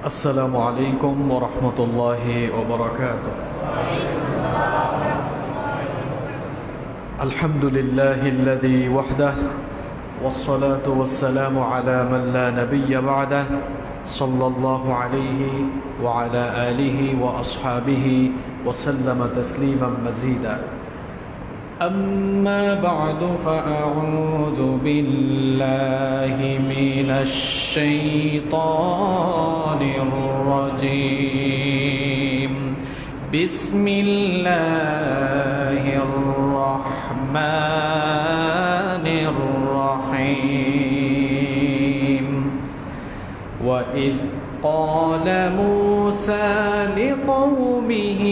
السلام عليكم ورحمة الله وبركاته. الحمد لله الذي وحده والصلاة والسلام على من لا نبي بعده صلى الله عليه وعلى آله وأصحابه وسلم تسليما مزيدا. أما بعد فأعوذ بالله من الشيطان الرجيم. بسم الله الرحمن الرحيم. وإذ قال موسى لقومه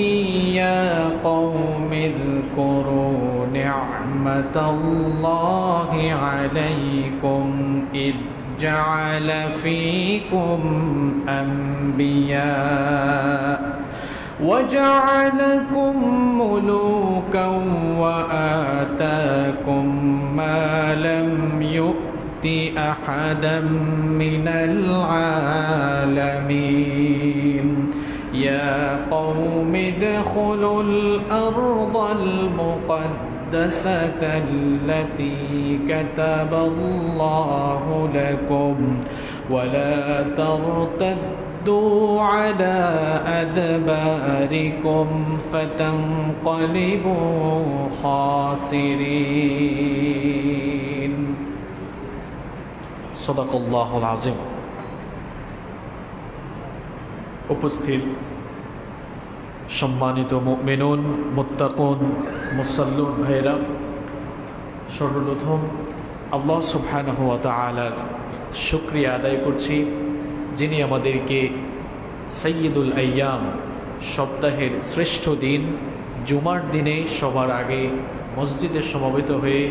يا قوم اذكروا نعمة الله عليكم إذ جعل فيكم أنبياء وجعلكم ملوكا وآتاكم ما لم يؤت أحدا من العالمين. يا قوم ادخلوا الأرض المقدسة التي كتب الله لكم ولا ترتدوا على أدباركم فتنقلبوا خاسرين. صدق الله العظيم. উপস্থিত সম্মানিত মুমিনুন, মুত্তাকুন, মুসাল্লুন ভাইরা, সর্বপ্রথম আল্লাহ সুবহানাহু ওয়া তাআলার শুকরিয়া আদায় করছি, যিনি আমাদেরকে সাইয়্যিদুল আইয়াম, সপ্তাহের শ্রেষ্ঠ দিন জুমার দিনে সবার আগে মসজিদে সমবেত হয়ে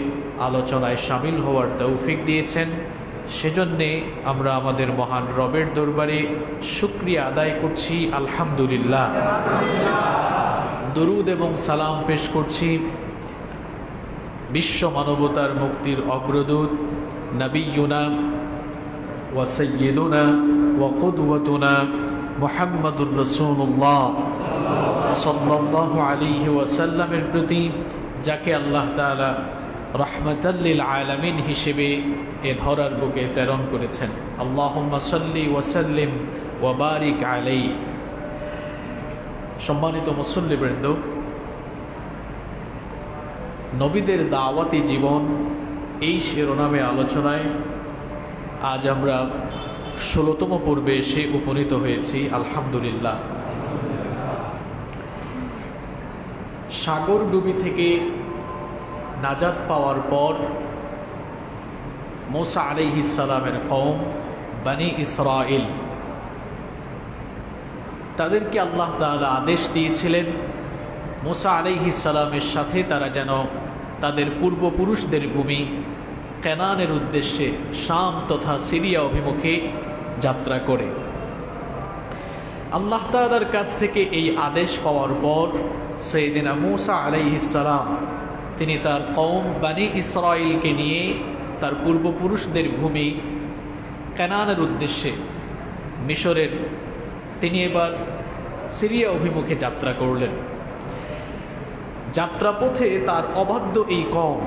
আলোচনায় শামিল হওয়ার তৌফিক দিয়েছেন। সেজন্যে আমরা আমাদের মহান রবের দরবারে শুকরিয়া আদায় করছি, আলহামদুলিল্লাহ। দরুদ এবং সালাম পেশ করছি বিশ্ব মানবতার মুক্তির অগ্রদূত নবিয়ুনা ওয়া সাইয়্যিদুনা ওয়া কুদওয়াতুনা মুহাম্মাদুর রাসূলুল্লাহ সাল্লাল্লাহু আলাইহি ওয়াসাল্লামের প্রতি, যাকে আল্লাহ তাআলা রাহমাতাল লিল আলামিন হিসেবে এ ধরার বুকে প্রেরণ করেছেন। আল্লাহুম্মা সাল্লি ওয়া সাল্লিম ওয়া বারিক আলাইহি। সম্মানিত মুসল্লিবৃন্দ, নবীদের দাওয়াতি জীবন এই শিরোনামে আলোচনায় আজ আমরা ১৬তম পর্বে এসে উপনীত হয়েছি, আলহামদুলিল্লাহ। সাগরডুবি থেকে নাজাত পাওয়ার পর মুসা আলাইহিস সালামের কওম বনি ইসরাইল, তাদেরকে আল্লাহ তাআলা আদেশ দিয়েছিলেন মুসা আলাইহিস সালামের সাথে তারা যেন তাদের পূর্বপুরুষদের ভূমি কেনানের উদ্দেশ্যে শাম তথা সিরিয়া অভিমুখে যাত্রা করে। আল্লাহ তাআলার কাছ থেকে এই আদেশ পাওয়ার পর সাইয়েদনা মুসা আলাইহিস সালাম তিনি তার কওম বনি ইসরাইলকে নিয়ে তার পূর্বপুরুষদের ভূমি কেনানের উদ্দেশ্যে মিশরের তিনি এবার সিরিয়া অভিমুখে যাত্রা করলেন। যাত্রাপথে তার অবাধ্য এই কওম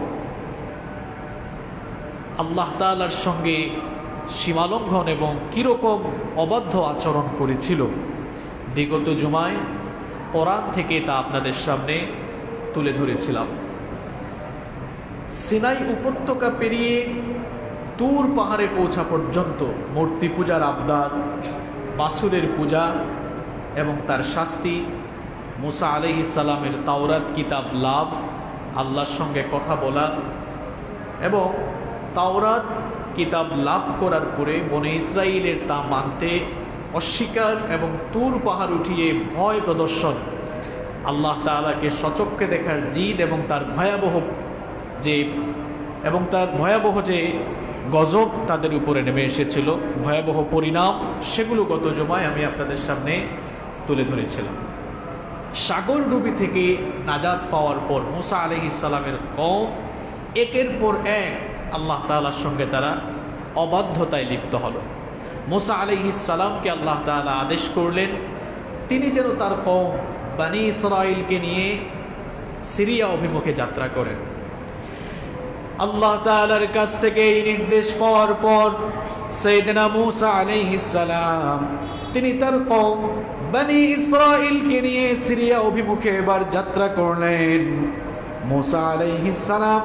আল্লাহ তাআলার সঙ্গে সীমালঙ্ঘন এবং কীরকম অবাধ্য আচরণ করেছিল, বিগত জুমায় কোরআন থেকে তা আপনাদের সামনে তুলে ধরেছিলাম। সিনাই উপত্যকা পেরিয়ে তুর পাহাড়ে পৌঁছা পর্যন্ত মূর্তি পূজার আবদার, বাছুরের পূজা এবং তার শাস্তি, মুসা আলাইহিস সালামের তাওরাত কিতাব লাভ, আল্লাহর সঙ্গে কথা বলা এবং তাওরাত কিতাব লাভ করার পরে বনে ইসরাইলের তা মানতে অস্বীকার এবং তুর পাহাড় উঠিয়ে ভয় প্রদর্শন, আল্লাহ তাআলাকে সচক্ষে দেখার জিদ এবং তার ভয়াবহ যে গজব তাদের উপরে নেমে এসেছিল, ভয়াবহ পরিণাম, সেগুলো গত জুমায় আমি আপনাদের সামনে তুলে ধরেছিলাম। সাগরডুবি থেকে নাজাত পাওয়ার পর মুসা আলাইহিস সালামের কওম একের পর এক আল্লাহ তাআলার সঙ্গে তারা অবাধ্যতায় লিপ্ত হলো। মুসা আলাইহিস সালামকে আল্লাহ তাআলা আদেশ করলেন তিনি যেন তার কওম বনি ইসরাইলকে নিয়ে সিরিয়া অভিমুখে যাত্রা করেন। আল্লাহ তাআলার কাছ থেকে এই নির্দেশ পাওয়ার পর সাইয়েদনা মুসা আলাইহিস সালাম তিনি তার কওম বনি ইসরাইলকে নিয়ে সিরিয়া অভিমুখে এবার যাত্রা করলেন। মুসা আলাইহিস সালাম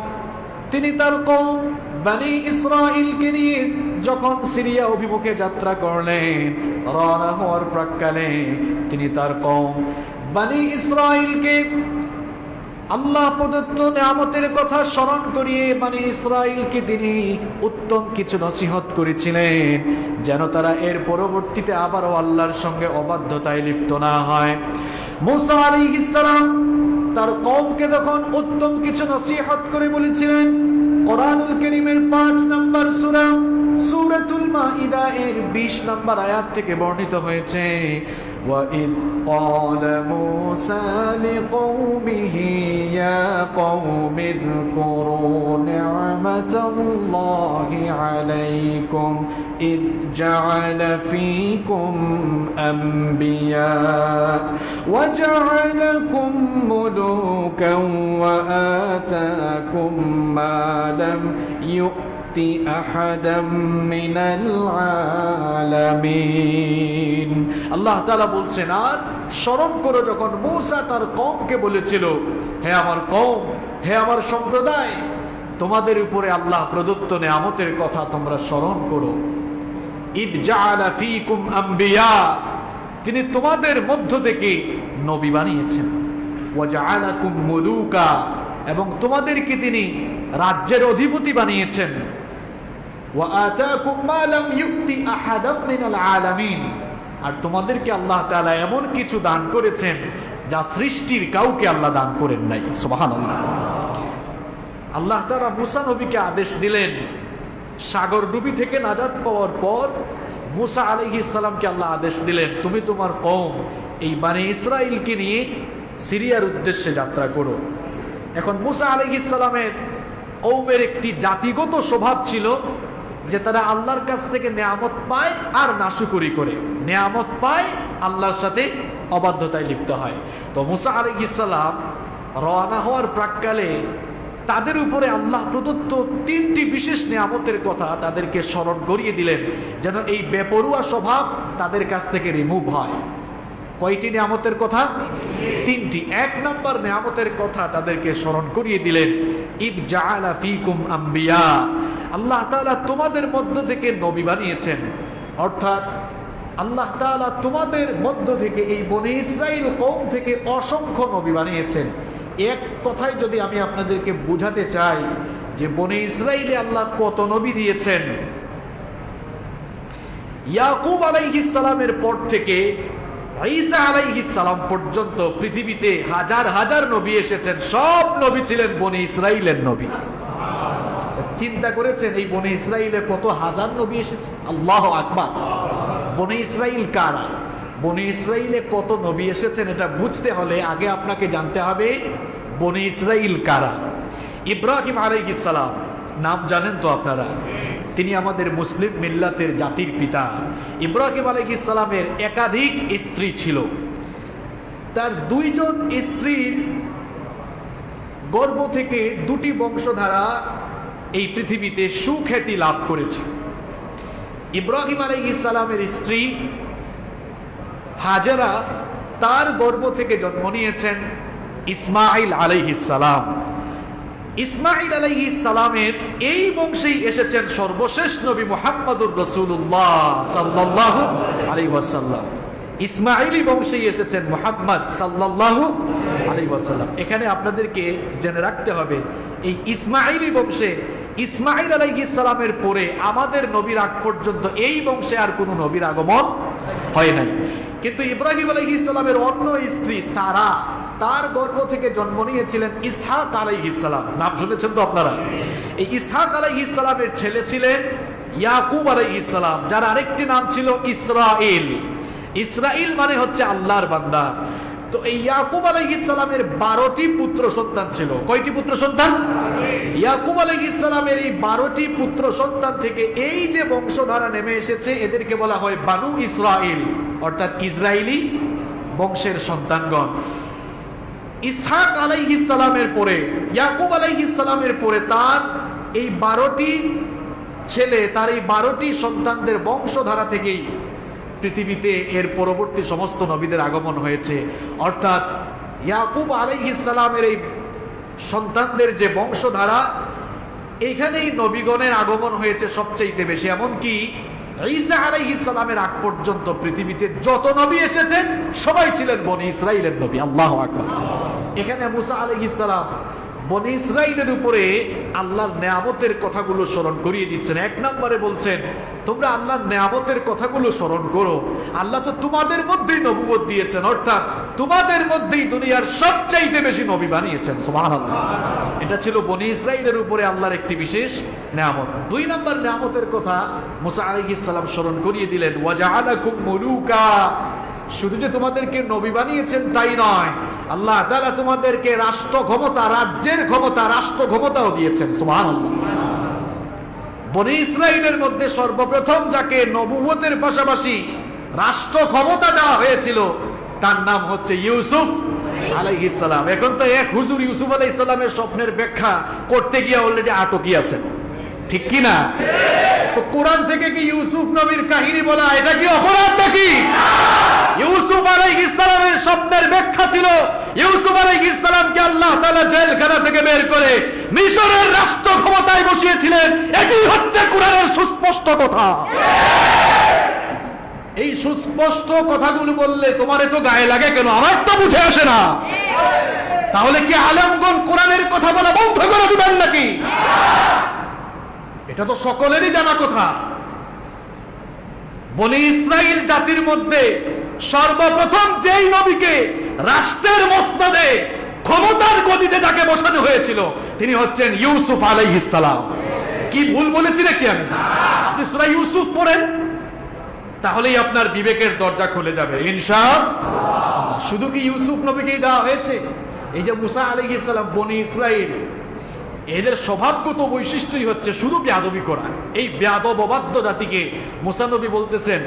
তিনি তার কওম বনি ইসরাইলকে নিয়ে যখন সিরিয়া অভিমুখে যাত্রা করলেন, রওনা হওয়ার প্রাক্কালে তিনি তার কওম বনি ইসরাইলকে আল্লাহ প্রদত্ত নিয়ামতের কথা স্মরণ করিয়ে বনি ইসরাইলকে তিনি উত্তম কিছু নসিহত করেছিলেন যেন তারা এর পরবর্তীতে আবারও আল্লাহর সঙ্গে অবাধ্যতায় লিপ্ত না হয়। মুসা আলাইহিস সালাম তার কওমকে তখন উত্তম কিছু নসিহত করে বলেছিলেন। কোরআনুল কারীমের 5 নম্বর সূরা সূরাতুল মাইদা এর 20 নম্বর আয়াত থেকে বর্ণিত হয়েছে, وَإِذْ قَالَ مُوسَى لِقَوْمِهِ يَا قَوْمِ اذْكُرُوا نِعْمَةَ اللَّهِ عَلَيْكُمْ إِذْ جَعَلَ فِيكُمْ أَنْبِيَاءَ وَجَعَلَكُمْ مُلُوكًا وَآتَاكُمْ مَا لَمْ يُؤْتِ أحدا من العالمين। আল্লাহ তাআলা বলছেন, আর স্মরণ করো যখন মূসা তার কওমকে বলেছিল, হে আমার কওম, হে আমার সম্প্রদায়, তোমাদের উপরে আল্লাহ প্রদত্ত নিয়ামতের কথা তোমরা স্মরণ করো। ইদ জাআলা ফীকুম আম্বিয়া, তিনি তোমাদের মধ্য থেকে নবী বানিয়েছেন। ওয়া জাআলাকুম মুলুকা, এবং তোমাদেরকে তিনি রাজ্যের অধিপতি বানিয়েছেন। ওয়া আতাকুম মা লাম ইউতি আহাদাম মিনাল আলামিন, আর তোমাদেরকে আল্লাহ তাআলা এমন কিছু দান করেছেন যা সৃষ্টির কাউকে আল্লাহ দান করেন নাই। সুবহানাল্লাহ। আল্লাহ তাআলা মুসা নবীকে আদেশ দিলেন, সাগর ডুবি থেকে নাজাত পাওয়ার পর মুসা আলাইহিস সালামকে আল্লাহ আদেশ দিলেন, তুমি তোমার কওম এই বনি ইসরাইলকে নিয়ে সিরিয়ার উদ্দেশ্যে যাত্রা করো। এখন মুসা আলাইহিস সালামের কওমের একটি জাতিগত স্বভাব ছিল যে তারা আল্লাহর কাছ থেকে নিয়ামত পায় আর নাশুকরি করে, নিয়ামত পায় আল্লাহর সাথে অবাধ্যতায় লিপ্ত হয়। তো মুসা আলাইহিস সালাম রওনা হওয়ার প্রাক্কালে তাদের উপরে আল্লাহ প্রদত্ত 3টি বিশেষ নিয়ামতের কথা তাদেরকে স্মরণ করিয়ে দিলেন যেন এই বেপরুয়া স্বভাব তাদের কাছ থেকে রিমুভ হয়। কয়টি নিয়ামতের কথা? 3টি। 1 নম্বর নিয়ামতের কথা তাদেরকে স্মরণ করিয়ে দিলেন, ইদ জাআলা ফীকুম আম্বিয়া, আল্লাহ তাআলা তোমাদের মধ্য থেকে নবী বানিয়েছেন। অর্থাৎ আল্লাহ তাআলা তোমাদের মধ্য থেকে এই বনি ইসরাইল কওম থেকে অসংখ্য নবী বানিয়েছেন। এক কথায় যদি আমি আপনাদেরকে বুঝাতে চাই যে বনি ইসরাইলে আল্লাহ কত নবী দিয়েছেন, ইয়াকুব আলাইহিস সালামের পর থেকে ঈসা আলাইহিস সালাম পর্যন্ত পৃথিবীতে হাজার হাজার নবী এসেছেন। সব নবী ছিলেন বনি ইসরাইলের নবী। চিন্তা করেছেন এই বনি ইসরাইলে কত হাজার নবী এসেছে? আল্লাহু আকবার। বনি ইসরাইল কারা? বনি ইসরাইলে কত নবী এসেছেন এটা বুঝতে হলে আগে আপনাকে জানতে হবে বনি ইসরাইল কারা। ইব্রাহিম আলাইহিস সালাম নাম জানেন তো আপনারা? তিনি আমাদের মুসলিম মিল্লাতের জাতির পিতা। ইব্রাহিম আলাইহিস সালামের একাধিক স্ত্রী ছিল। তার 2 জন স্ত্রীর গর্ভ থেকে 2টি বংশধারা এই পৃথিবীতে সুখ্যাতি লাভ করেছে। ইব্রাহিম আলাইহিস সালামের স্ত্রী হাজেরা, তার গর্ভ থেকে জন্ম নিয়েছেন ইসমাঈল আলাইহিস সালাম। ইসমাঈল আলাইহিস সালামের এই বংশেই এসেছেন সর্বশেষ নবী মুহাম্মদুর রাসূলুল্লাহ সাল্লাল্লাহু আলাইহি ওয়াসাল্লাম। ইসমাঈলি বংশেই এসেছেন মুহাম্মদ সাল্লাল্লাহু আলাইহি ওয়াসাল্লাম। এখানে আপনাদেরকে জেনে রাখতে হবে এই ইসমাঈলি বংশে ইসমাঈল আলাইহিস সালামের পরে আমাদের নবীর আগ পর্যন্ত এই বংশে আর কোনো নবীর আগমন হয় নাই। কিন্তু ইব্রাহিম আলাইহিস সালামের অন্য স্ত্রী সারা, তার গর্ভ থেকে জন্ম নিয়েছিলেন ইসহাক আলাইহিস সালাম। নাম শুনেছেন তো আপনারা? এই ইসহাক আলাইহিস সালামের ছেলে ছিলেন ইয়াকুব আলাইহিস সালাম, যার আরেকটি নাম ছিল ইসরাইল। ইসরাইল মানে হচ্ছে আল্লাহর বান্দা। তো এই ইয়াকুব আলাইহিস সালামের 12টি পুত্র সন্তান ছিল। কয়টি পুত্র সন্তান? ইয়াকুব আলাইহিস সালামের এই 12টি পুত্র সন্তান থেকে এই যে বংশধারা নেমে এসেছে এদেরকে বলা হয় বানু ইসরাইল, অর্থাৎ ইসরায়েলি বংশের সন্তানগণ। ইসহাক আলাইহিস সালামের পরে, ইয়াকুব আলাইহিস সালামের পরে তার এই 12টি ছেলে, তার এই 12টি সন্তানদের বংশধারা থেকেই পৃথিবীতে এর পরবর্তী সমস্ত নবীদের আগমন হয়েছে। অর্থাৎ ইয়াকুব আলাইহিস সালামের এই সন্তানদের যে বংশধারা, এইখানেই নবীগণের আগমন হয়েছে সবচেয়ে বেশি। এমনকি ঈসা আলাইহিস সালামের আগ পর্যন্ত পৃথিবীতে যত নবী এসেছেন সবাই ছিলেন বনি ইসরাইলের নবী। আল্লাহু আকবার। এখানে মুসা আলাইহিস সালাম বনি ইসরাইলের উপরে আল্লাহর নেয়ামতের কথাগুলো স্মরণ করিয়ে দিচ্ছেন। এক নম্বরে বলছেন, তোমরা আল্লাহর নেয়ামতের কথাগুলো স্মরণ করো। আল্লাহ তো তোমাদের মধ্যেই নবুয়ত দিয়েছেন, অর্থাৎ তোমাদের মধ্যেই দুনিয়ার সবচাইতে বেশি নবী বানিয়েছেন। সুবহানাল্লাহ। এটা ছিল বনি ইসরাইলের উপরে আল্লাহর একটি বিশেষ নেয়ামত। 2 নম্বর নেয়ামতের কথা মুসা আলাইহিস সালাম স্মরণ করিয়ে দিলেন, ওয়াজআলাকুম মুলুকা। শুধু যে তোমাদেরকে নবী বানিয়েছেন তাই নয়, আল্লাহ তাআলা তোমাদেরকে রাষ্ট্র ক্ষমতা, রাজ্যের ক্ষমতা, রাষ্ট্র ক্ষমতাও দিয়েছেন। সুবহানাল্লাহ। বনি ইসরাইলের মধ্যে সর্বপ্রথম যাকে নবুয়তের পাশাপাশি রাষ্ট্র ক্ষমতা দেওয়া হয়েছিল তার নাম হচ্ছে ইউসুফ আলাইহিস সালাম। এখন তো এক হুজুর ইউসুফ আলাইহিস সালামের স্বপ্নের ব্যাখ্যা করতে গিয়ে অলরেডি আটকি আছেন, ঠিক কি না? তো কোরআন থেকে কি ইউসুফ নবীর কাহিনী বলা এটা কি অপরাধ নাকি? ইউসুফ আলাইহিস সালামের স্বপ্নের ব্যাখ্যা ছিল ইউসুফ আলাইহিস সালামকে আল্লাহ তাআলা জেলখানা থেকে বের করে মিশরের রাষ্ট্র ক্ষমতায় বসিয়েছিলেন। এটি হচ্ছে কোরআনের সুস্পষ্ট কথা। এই সুস্পষ্ট কথাগুলো বললে তোমার এত গায়ে লাগে কেন? আমার তো বুঝে আসে না। তাহলে কি আলেমগণ কোরআনের কথা বলা বন্ধ করে দিবেন নাকি? এটা তো সকলেরই জানা কথা। বনি ইসরাইল জাতির মধ্যে সর্বপ্রথম যেই নবীকে রাষ্ট্রের মসনদে, ক্ষমতার গদিতে যাকে বসানো হয়েছিল তিনি হচ্ছেন ইউসুফ আলাইহিস সালাম। কি ভুল বলেছি নাকি আমি? আপনি সূরা ইউসুফ পড়েন, তাহলেই আপনার বিবেকের দরজা খুলে যাবে ইনশাআল্লাহ। শুধু কি ইউসুফ নবীকেই দেওয়া হয়েছে? এই যে মুসা আলাইহিস সালাম, বনি ইসরাইল, এদের স্বভাবগত বৈশিষ্ট্যই হচ্ছে শুধু বেয়াদবি করা। এই বেয়াদব অবাধ্য জাতিকে মুসা নবী বলতেছেন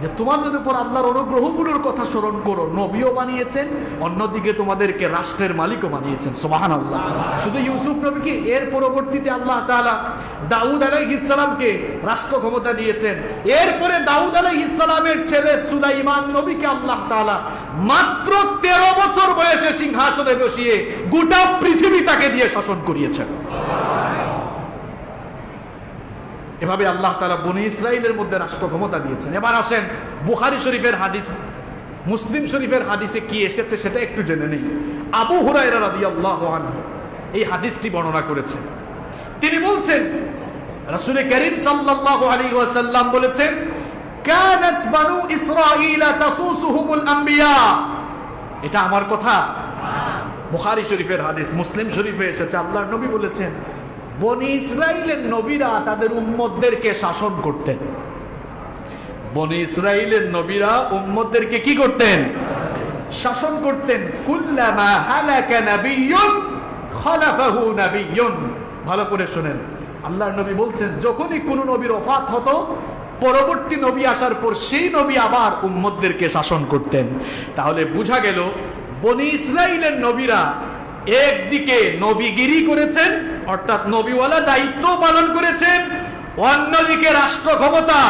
যে তোমাদের উপর আল্লাহর অনুগ্রহগুলোর কথা স্মরণ করো। নবীও বানিয়েছেন, অন্যদিকে তোমাদেরকে রাষ্ট্রের মালিকও বানিয়েছেন। সুবহানাল্লাহ। শুধু ইউসুফ নবীকে, এর পরবর্তীতে আল্লাহ তাআলা দাউদ আলাইহিস সালামকে রাষ্ট্র ক্ষমতা দিয়েছেন। এরপরে দাউদ আলাইহিস সালামের ছেলে সুলাইমান নবীকে আল্লাহ তাআলা মাত্র 13 বছর বয়সে সিংহাসনে বসিয়ে গোটা পৃথিবী তাকে দিয়ে শাসন করিয়েছেন। এভাবে আল্লাহ তাআলা বনি ইসরাইলের মধ্যে রাষ্ট্র ক্ষমতা দিয়েছেন। এবার আসেন বুখারী শরীফের হাদিস, মুসলিম শরীফের হাদিসে কি এসেছে সেটা একটু জেনে নেই। আবু হুরায়রা রাদিয়াল্লাহু আনহু এই হাদিসটি বর্ণনা করেছেন। তিনি বলছেন রাসূল করিম সাল্লাল্লাহু আলাইহি ওয়াসাল্লাম বলেছেন, কানাত বানু ইসরাঈল তাসুসুহুমুল আম্বিয়া। এটা আমার কথা? বুখারী শরীফের হাদিস, মুসলিম শরীফে এসেছে। আল্লাহর নবী বলেছেন বনি ইসরাইলের নবীরা তাদের উম্মতদেরকে শাসন করতেন। বনি ইসরাইলের নবীরা উম্মতদেরকে কি করতেন? শাসন করতেন। কুল্লামা হালাকা নাবিয়্যুন খালাফাহু নাবিয়্যুন। ভালো করে শুনেন, আল্লাহর নবী বলছেন যখনই কোন নবীর ওফাত হতো, পরবর্তী নবী আসার পর সেই নবী আবার উম্মতদেরকে শাসন করতেন। তাহলে বোঝা গেল বনি ইসরাইলের নবীরা একদিকে নবীগিরি করেছেন, অর্থাৎ নবীওয়ালা দায়িত্ব পালন করেছেন, অন্যদিকে রাষ্ট্র ক্ষমতা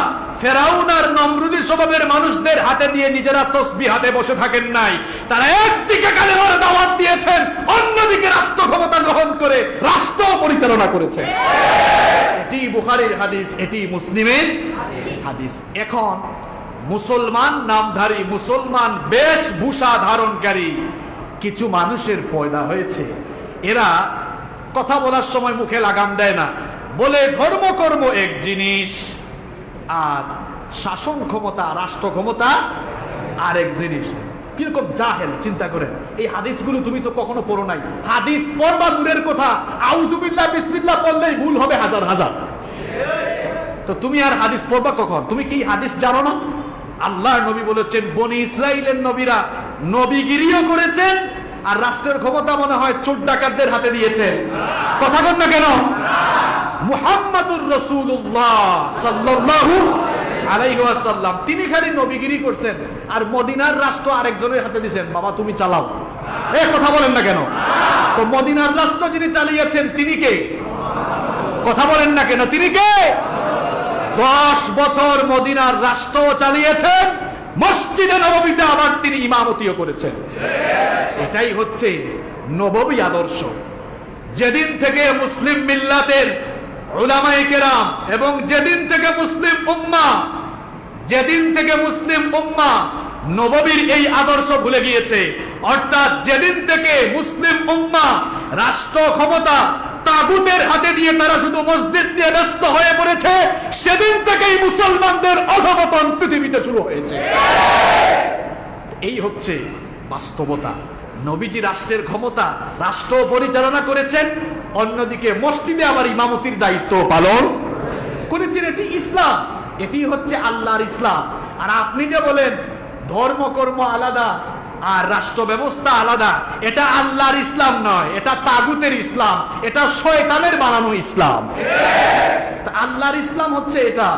ফেরাউন আর নমরুদি স্বভাবের মানুষদের হাতে দিয়ে নিজেরা তসবিহ হাতে বসে থাকেন নাই। তারা একদিকে কালেমার দাওয়াত দিয়েছেন, অন্যদিকে রাষ্ট্র ক্ষমতা গ্রহণ করে রাষ্ট্র পরিচালনা করেছে। এটি বুখারীর হাদিস, এটি মুসলিমের হাদিস। এখন মুসলমান নামধারী, মুসলমান বেশভূষা ধারণকারী কিছু মানুষের পয়দা হয়েছে। এরা কথা বলার সময় মুখে লাগাম দেয় না, বলে ধর্ম কর্ম এক জিনিস আর শাসন ক্ষমতা, রাষ্ট্র ক্ষমতা আরেক জিনিস। কিরকম জাহেল চিন্তা করেন। এই হাদিসগুলো তুমি তো কখনো পড়ো নাই। হাদিস পড়বা দূরের কথা, আউযুবিল্লাহ বিসমিল্লাহ পড়লেই ভুল হবে হাজার হাজার। তো তুমি আর হাদিস পড়বা কখন? তুমি কি হাদিস জানো না? আল্লাহর নবী বলেছেন বনি ইসরাইলের নবীরা নবীগিরিও করেছেন, আর রাষ্ট্রের ক্ষমতা মনে হয় চোর ডাকাতদের হাতে দিয়েছেন। কথা বল না কেন? মুহাম্মাদুর রাসূলুল্লাহ সাল্লাল্লাহু আলাইহি ওয়াসাল্লাম তিনি খালি নবীগিরি করছেন, আর মদিনার রাষ্ট্র আরেকজনের হাতে দিয়েছেন, বাবা তুমি চালাও। এই কথা বলেন না কেন? তো মদিনার রাষ্ট্র যিনি চালিয়েছেন তিনি কে? কথা বলেন না কেন? তিনি কে? 10 বছর মদিনার রাষ্ট্র চালিয়েছেন, মসজিদে নববীতে আবার তিনি ইমামতিও করেছেন। এটাই হচ্ছে নববী আদর্শ। যেদিন থেকে মুসলিম মিল্লাতের উলামায়ে কেরাম এবং যেদিন থেকে মুসলিম উম্মাহ নববীর এই আদর্শ ভুলে গিয়েছে, অর্থাৎ যেদিন থেকে মুসলিম উম্মাহ রাষ্ট্র ক্ষমতা তাগুতের হাতে দিয়ে তারা শুধু মসজিদ দিয়ে ব্যস্ত হয়ে পড়েছে, সেদিন থেকেই মুসলমানদের অধঃপতন পৃথিবীতে শুরু হয়েছে। এই হচ্ছে বাস্তবতা। নবীজি রাষ্ট্রের ক্ষমতা, রাষ্ট্র পরিচালনা করেছেন, অন্যদিকে মসজিদে আবার ইমামতির দায়িত্ব পালন করেছেন। এটি ইসলাম, এটি হচ্ছে আল্লাহর ইসলাম। আর আপনি যে বলেন ধর্মকর্ম আলাদা আর রাষ্ট্র ব্যবস্থা আলাদা, এটা আল্লাহর ইসলাম নয়, এটা তাগুতের ইসলাম, এটা শয়তানের বানানো ইসলাম। আল্লাহর ইসলাম হচ্ছে এটা।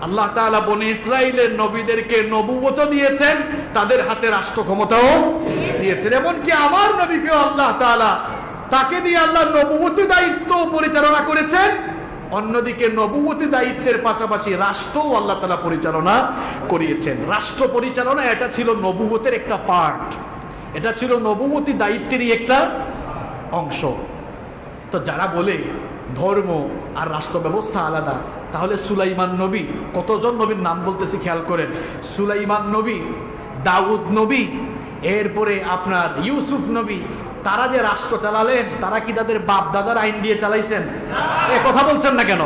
আল্লাহ তাআলা বনি ইসরাইলের নবীদেরকে নবুয়ত দিয়েছেন, তাদের হাতে রাষ্ট্র ক্ষমতাও দিয়েছেন। এমনকি আমার নবীকেও আল্লাহ তাআলা, তাকে দিয়ে আল্লাহ নবুয়তি দায়িত্ব পরিচালনা করেছেন, অন্যদিকে নবুয়তি দায়িত্বের পাশাপাশি রাষ্ট্রও আল্লাহ তাআলা পরিচালনা করিয়েছেন। রাষ্ট্র পরিচালনা এটা ছিল নবুয়তের একটা পার্ট, এটা ছিল নবুয়তি দায়িত্বেরই একটা অংশ। তো যারা বলে ধর্ম আর রাষ্ট্র ব্যবস্থা আলাদা, তাহলে সুলাইমান নবী, কতজন নবীর নাম বলতেছি খেয়াল করেন। সুলাইমান নবী, দাউদ নবী, এরপরে আপনার ইউসুফ নবী, তারা যে রাষ্ট্র চালালেন, তারা কি তাদের বাপ দাদার আইন দিয়ে চালাইছেন? এ কথা বলছেন না কেন?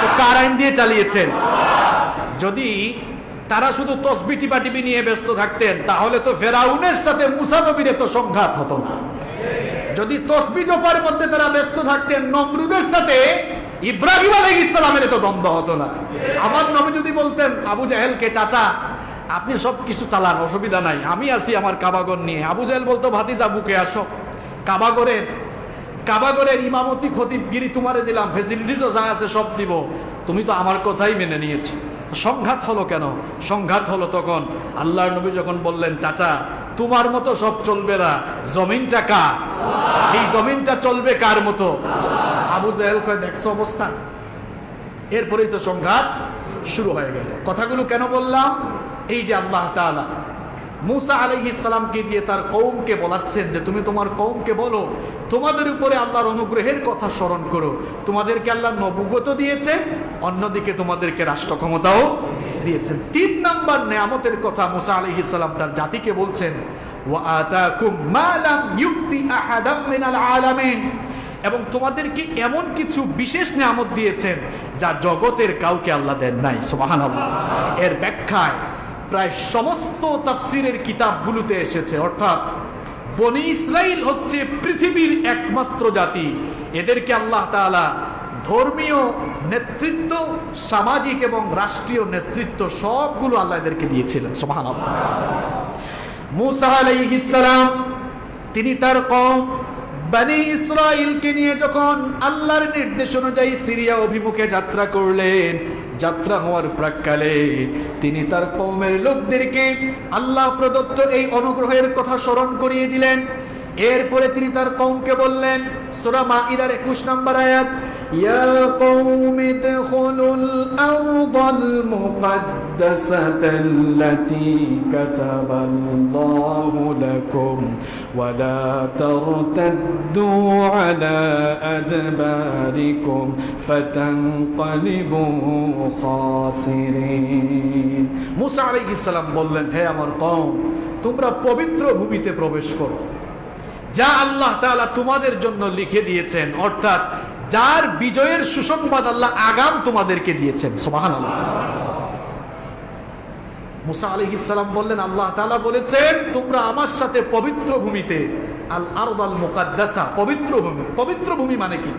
তো কার আইন দিয়ে চালিয়েছেন? যদি তারা শুধু তসবি টিপাটিপি নিয়ে ব্যস্ত থাকতেন, তাহলে তো ফেরাউনের সাথে মুসা নবীর এত সংঘাত হতো না। যদি তসবি জপার মধ্যে তারা ব্যস্ত থাকতেন, নমরুদের সাথে ইব্রাহিম আলাইহিস সালামের এত দ্বন্দ্ব হতো না। আমার নবী যদি বলতেন আবু জাহেলকে, চাচা আপনি সব কিছু চালান, অসুবিধা নাই, আমি আছি আমার কাবাগর নিয়ে, আবু জাহেল বলতো ভাতিজা বুকে আসো, কাবাগরের ইমামতি খতিবগিরি তোমারে দিলাম, ফেসিলিটিসও যা আছে সব দিব, তুমি তো আমার কথাই মেনে নিয়েছি। সংঘাত হলো কেন? সংঘাত হলো তখন আল্লাহর নবী যখন বললেন, চাচা তোমার মতো সব চলবে না, জমিনটা কার? এই জমিনটা চলবে কার মতো? আবু জাহেল কয়, দেখছো অবস্থা। এরপরেই তো সংঘাত শুরু হয়ে গেল। কথাগুলো কেন বললাম? এই যে আল্লাহ তাআলা মুসা আলাইহিস সালামকে দিয়ে তার কওমকে বলাচ্ছেন যে তুমি তোমার কওমকে বলো, তোমাদের উপরে আল্লাহর অনুগ্রহের কথা স্মরণ করো, তোমাদেরকে আল্লাহ নবুয়ত দিয়েছেন, অন্যদিকে তোমাদেরকে রাষ্ট্র ক্ষমতাও দিয়েছেন। 3 নাম্বার নেয়ামতের কথা মুসা আলাইহিস সালাম তার জাতিকে বলছেন, ওয়া আতাকুম মা লাম ইউতি আহাদাম মিনাল আলামিন, এবং তোমাদেরকে এমন কিছু বিশেষ নেয়ামত দিয়েছেন যা জগতের কাউকে আল্লাহ দেন নাই। সুবহানাল্লাহ। এর ব্যাখ্যায় প্রায় সমস্ত তাফসীরের কিতাবগুলোতে এসেছে, অর্থাৎ বনি ইসরাইল হচ্ছে পৃথিবীর একমাত্র জাতি, এদেরকে আল্লাহ তাআলা ধর্মীয় নেতৃত্ব, সামাজিক এবং রাষ্ট্রীয় নেতৃত্ব সবগুলো আল্লাহ এদেরকে দিয়েছিলেন। সুবহানাল্লাহ। মুসা আলাইহিস সালাম তিনি তার কওম বনি ইসরাইলকে নিয়ে যখন আল্লাহর নির্দেশ অনুযায়ী সিরিয়া অভিমুখে যাত্রা করলেন, যাত্রা হওয়ার প্রাক্কালে তিনি তার কওমের লোকদেরকে আল্লাহ প্রদত্ত এই অনুগ্রহের কথা স্মরণ করিয়ে দিলেন। এরপরে তিনি তার কওমকে বললেন, সূরা মাঈদার 21 নম্বর আয়াত, ইয়া কওমি দুখুলুল আরদাল মুকাদ্দাসাতাল্লাতী কাতাবাল্লাহু লাকুম ওয়া লা তারতাদ্দু আলা আদবারিকুম ফাতানকালিবু খাসিরিন। মুসা আলাইহিস সালাম বললেন, হে আমার কওম, তোমরা পবিত্র ভূমিতে প্রবেশ করো, যা আল্লাহ তাআলা তোমাদের জন্য লিখে দিয়েছেন, অর্থাৎ যার বিজয়ের সুসংবাদ আল্লাহ আগাম তোমাদেরকে দিয়েছেন। সুবহানাল্লাহ। মুসা আলাইহিস সালাম বললেন, আল্লাহ তাআলা বলেছেন তোমরা আমার সাথে পবিত্র ভূমিতে, আল আরদাল মুকাদ্দাসা, পবিত্র ভূমি। পবিত্র ভূমি মানে কি?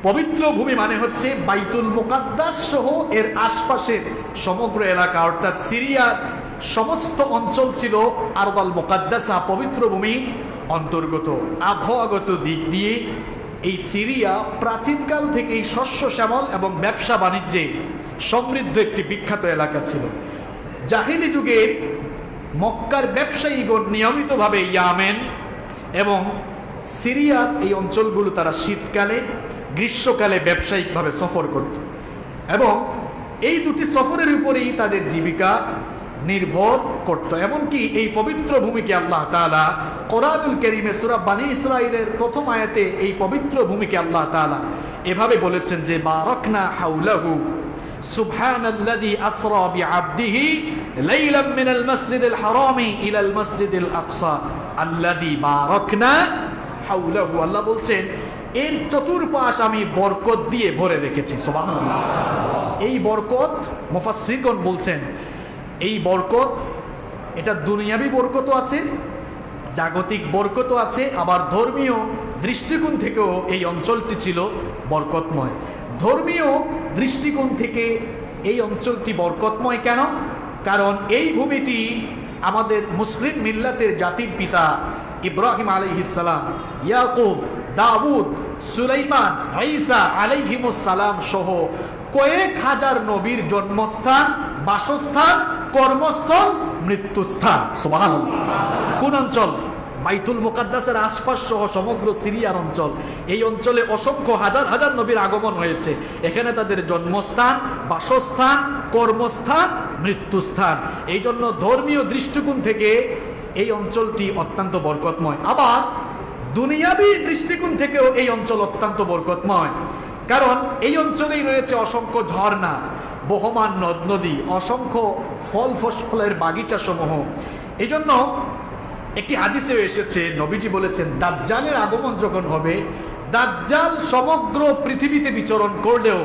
পবিত্র ভূমি মানে হচ্ছে বাইতুল মুকাদ্দাস সহ এর আশপাশের সমগ্র এলাকা, অর্থাৎ সিরিয়ার সমস্ত অঞ্চল ছিল আরদাল মুকাদ্দাসা, পবিত্র ভূমি অন্তর্গত। আবহাওয়াগত দিক দিয়ে এই সিরিয়া প্রাচীনকাল থেকেই শস্য শ্যামল এবং ব্যবসা বাণিজ্যে সমৃদ্ধ একটি বিখ্যাত এলাকা ছিল। জাহিলি যুগে মক্কার ব্যবসায়ীগণ নিয়মিতভাবে ইয়ামেন এবং সিরিয়ার এই অঞ্চলগুলো তারা শীতকালে গ্রীষ্মকালে ব্যবসায়িকভাবে সফর করত এবং এই দুটি সফরের উপরেই তাদের জীবিকা নির্ভর করত। এমনকি এই পবিত্র ভূমিকে আল্লাহ তাআলা কোরআনুল কারীমে সূরা বনী ইসরাঈলের প্রথম আয়াতে এই পবিত্র ভূমিকে আল্লাহ তাআলা এভাবে বলেছেন যে বারাকনা হাওলাহু সুবহানাল্লাযী আসরা বিআবদিহি লাইলাম মিনাল মাসজিদিল হারামি ইলাল মাসজিদিল আকসা আল্লাযী বারাকনা হাওলাহু। আল্লাহ বলছেন এর চতুর্পাশ আমি বরকত দিয়ে ভরে রেখেছি। সুবহানাল্লাহ। এই বরকত মুফাসসিরগণ বলছেন এই বরকত এটা দুনিয়াবি বরকতও আছে, জাগতিক বরকতও আছে, আবার ধর্মীয় দৃষ্টিকোণ থেকেও এই অঞ্চলটি ছিল বরকতময়। ধর্মীয় দৃষ্টিকোণ থেকে এই অঞ্চলটি বরকতময় কেন? কারণ এই ভূমিটি আমাদের মুসলিম মিল্লাতের জাতির পিতা ইব্রাহিম আলাইহিস সালাম, ইয়াকুব, দাউদ, সুলাইমান, ঈসা আলাইহিমুস সালাম সহ কয়েক হাজার নবীর জন্মস্থান, বাসস্থান, কর্মস্থল, মৃত্যুস্থান। সুবহানাল্লাহ। কোন অঞ্চল? বাইতুল মুকাদ্দাসের আশপাশ সহ সমগ্র সিরিয়ার অঞ্চল। এই অঞ্চলে অসংখ্য হাজার হাজার নবীর আগমন হয়েছে। এখানে তাদের জন্মস্থান, বাসস্থান, কর্মস্থান, মৃত্যুস্থান। এই জন্য ধর্মীয় দৃষ্টিকোণ থেকে এই অঞ্চলটি অত্যন্ত বরকতময়। আবার দুনিয়াবী দৃষ্টিকোণ থেকেও এই অঞ্চল অত্যন্ত বরকতময়, কারণ এই অঞ্চলেই রয়েছে অসংখ্য ঝর্ণা, বহমান নদ নদী, অসংখ্য ফল ফসলের বাগিচা সমূহ। এই জন্য একটি হাদিসে এসেছে, নবীজি বলেছেন দাজ্জালের আগমন যখন হবে, দাজ্জাল সমগ্র পৃথিবীতে বিচরণ করলেও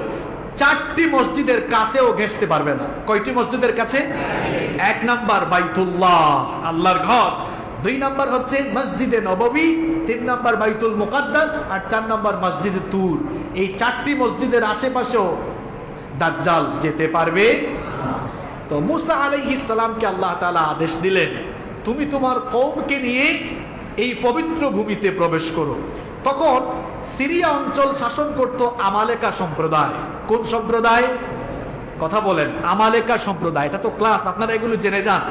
4টি মসজিদের কাছেও ঘেঁষতে পারবে না। কয়টি মসজিদের কাছে? 1 নাম্বার বাইতুল্লাহ, আল্লাহর ঘর। 2 নাম্বার হচ্ছে মসজিদে নববী, 3 নাম্বার বাইতুল মুকাদ্দাস, আর 4 নাম্বার মসজিদে তুর। এই 4টি মসজিদের আশেপাশেও দাজ্জাল যেতে পারবে। তো মুসা আলাইহিস সালামকে আল্লাহ তাআলা আদেশ দিলেন, তুমি তোমার কওমকে নিয়ে এই পবিত্র ভূমিতে প্রবেশ করো। তখন সিরিয়া অঞ্চল শাসন করত আমালেকা সম্প্রদায়। কোন সম্প্রদায়? কথা বলেন। আমালেকা সম্প্রদায়। এটা তো ক্লাস, আপনারা এগুলো জেনে যান।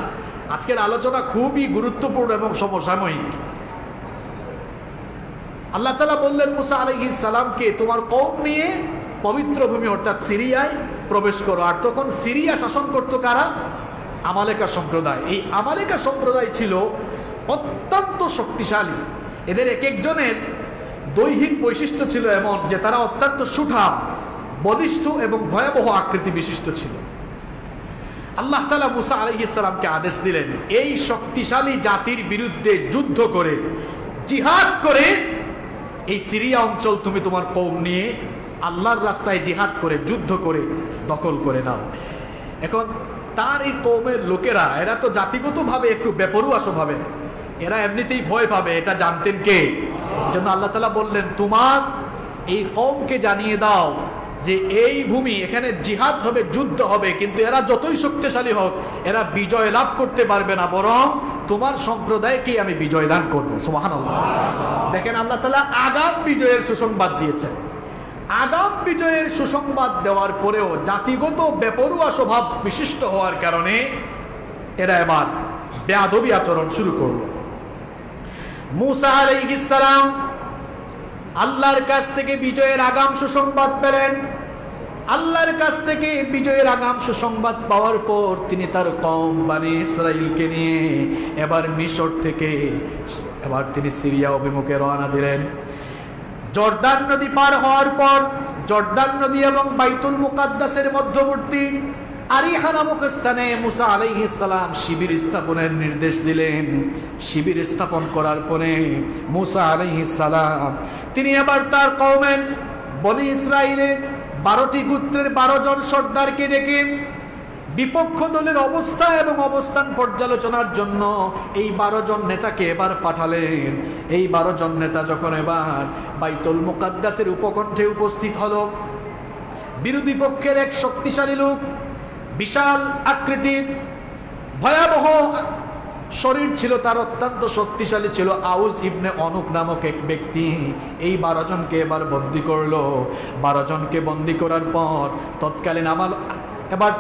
আজকের আলোচনা খুবই গুরুত্বপূর্ণ এবং সমসাময়িক। আল্লাহ তাআলা বললেন মুসা আলাইহিস সালামকে তোমার কওম নিয়ে পবিত্র ভূমি অর্থাৎ সিরিয়ায় প্রবেশ করো। আর তখন সিরিয়া শাসন করত কারা? আমালেকা সম্প্রদায়। এই আমালেকা সম্প্রদায় ছিল অত্যন্ত শক্তিশালী। এদের এক একজনের দৈহিক বৈশিষ্ট্য ছিল এমন যে তারা অত্যন্ত সুঠাম, বলিষ্ঠ এবং ভয়াবহ আকৃতি বিশিষ্ট ছিল। আল্লাহ তাআলা মুসা আলাইহিস সালামকে আদেশ দিলেন এই শক্তিশালী জাতির বিরুদ্ধে যুদ্ধ করে, জিহাদ করে এই সিরিয়া অঞ্চল তুমি তোমার কওম নিয়ে আল্লাহর রাস্তায় জিহাদ করে, যুদ্ধ করে দখল করে নাও। এখন তার এই কওমের লোকেরা, এরা তো জাতিগতভাবে একটু বেপরোয়া স্বভাবের, এরা এমনিতেই ভয় পাবে, এটা জানতেন কে? জন্য আল্লাহ তাআলা বললেন তোমার এই কওমকে জানিয়ে দাও যে এই ভূমি, এখানে জিহাদ হবে, যুদ্ধ হবে, কিন্তু এরা যতই শক্তিশালী হোক এরা বিজয় লাভ করতে পারবে না, বরং তোমার সম্প্রদায়কে আমি বিজয় দান করবো। সুবহানাল্লাহ। দেখেন আল্লাহ তাআলা আগাম বিজয়ের সুসংবাদ দিয়েছেন। আগাম বিজয়ের সুসংবাদ দেওয়ার পরেও জাতিগত বেপরোয়া স্বভাব বিশিষ্ট হওয়ার কারণে এরা এবার বেয়াদবি আচরণ শুরু করলো। মুসা আলাইহিস সালাম আল্লাহর কাছ থেকে বিজয়ের আগাম সুসংবাদ পেলেন। আল্লাহর কাছ থেকে বিজয়ের আগাম সুসংবাদ পাওয়ার পর তিনি তার কওম বনী ইসরাইলকে নিয়ে এবার মিশর থেকে এবার তিনি সিরিয়া অভিমুখে রওনা দিলেন। জর্দান নদী পার হওয়ার পর জর্দান নদী এবং বাইতুল মুকাদ্দাসের মধ্যবর্তী আরিহা নামক স্থানে মুসা আলাইহিস সালাম শিবির স্থাপনের নির্দেশ দিলেন। শিবির স্থাপন করার পরে মুসা আলাইহিস সালাম তিনি আবার তার কওমের বনী ইসরাইলের 12টি গোত্রের 12 জন সর্দারকে ডেকে বিপক্ষ দলের অবস্থা এবং অবস্থান পর্যালোচনার জন্য এই 12 জন নেতাকে এবার পাঠালেন। এই 12 জন নেতা যখন এবার বাইতুল মুকাদ্দাসের উপকণ্ঠে উপস্থিত হলো, বিরোধী পক্ষের এক শক্তিশালী লোক, বিশাল আকৃতির ভয়াবহ শরীর ছিল তার, অত্যন্ত শক্তিশালী ছিল। আউস ইবনে অনুক নামক এক ব্যক্তি এই 12 জনকে এবার বন্দী করলো। 12 জনকে বন্দী করার পর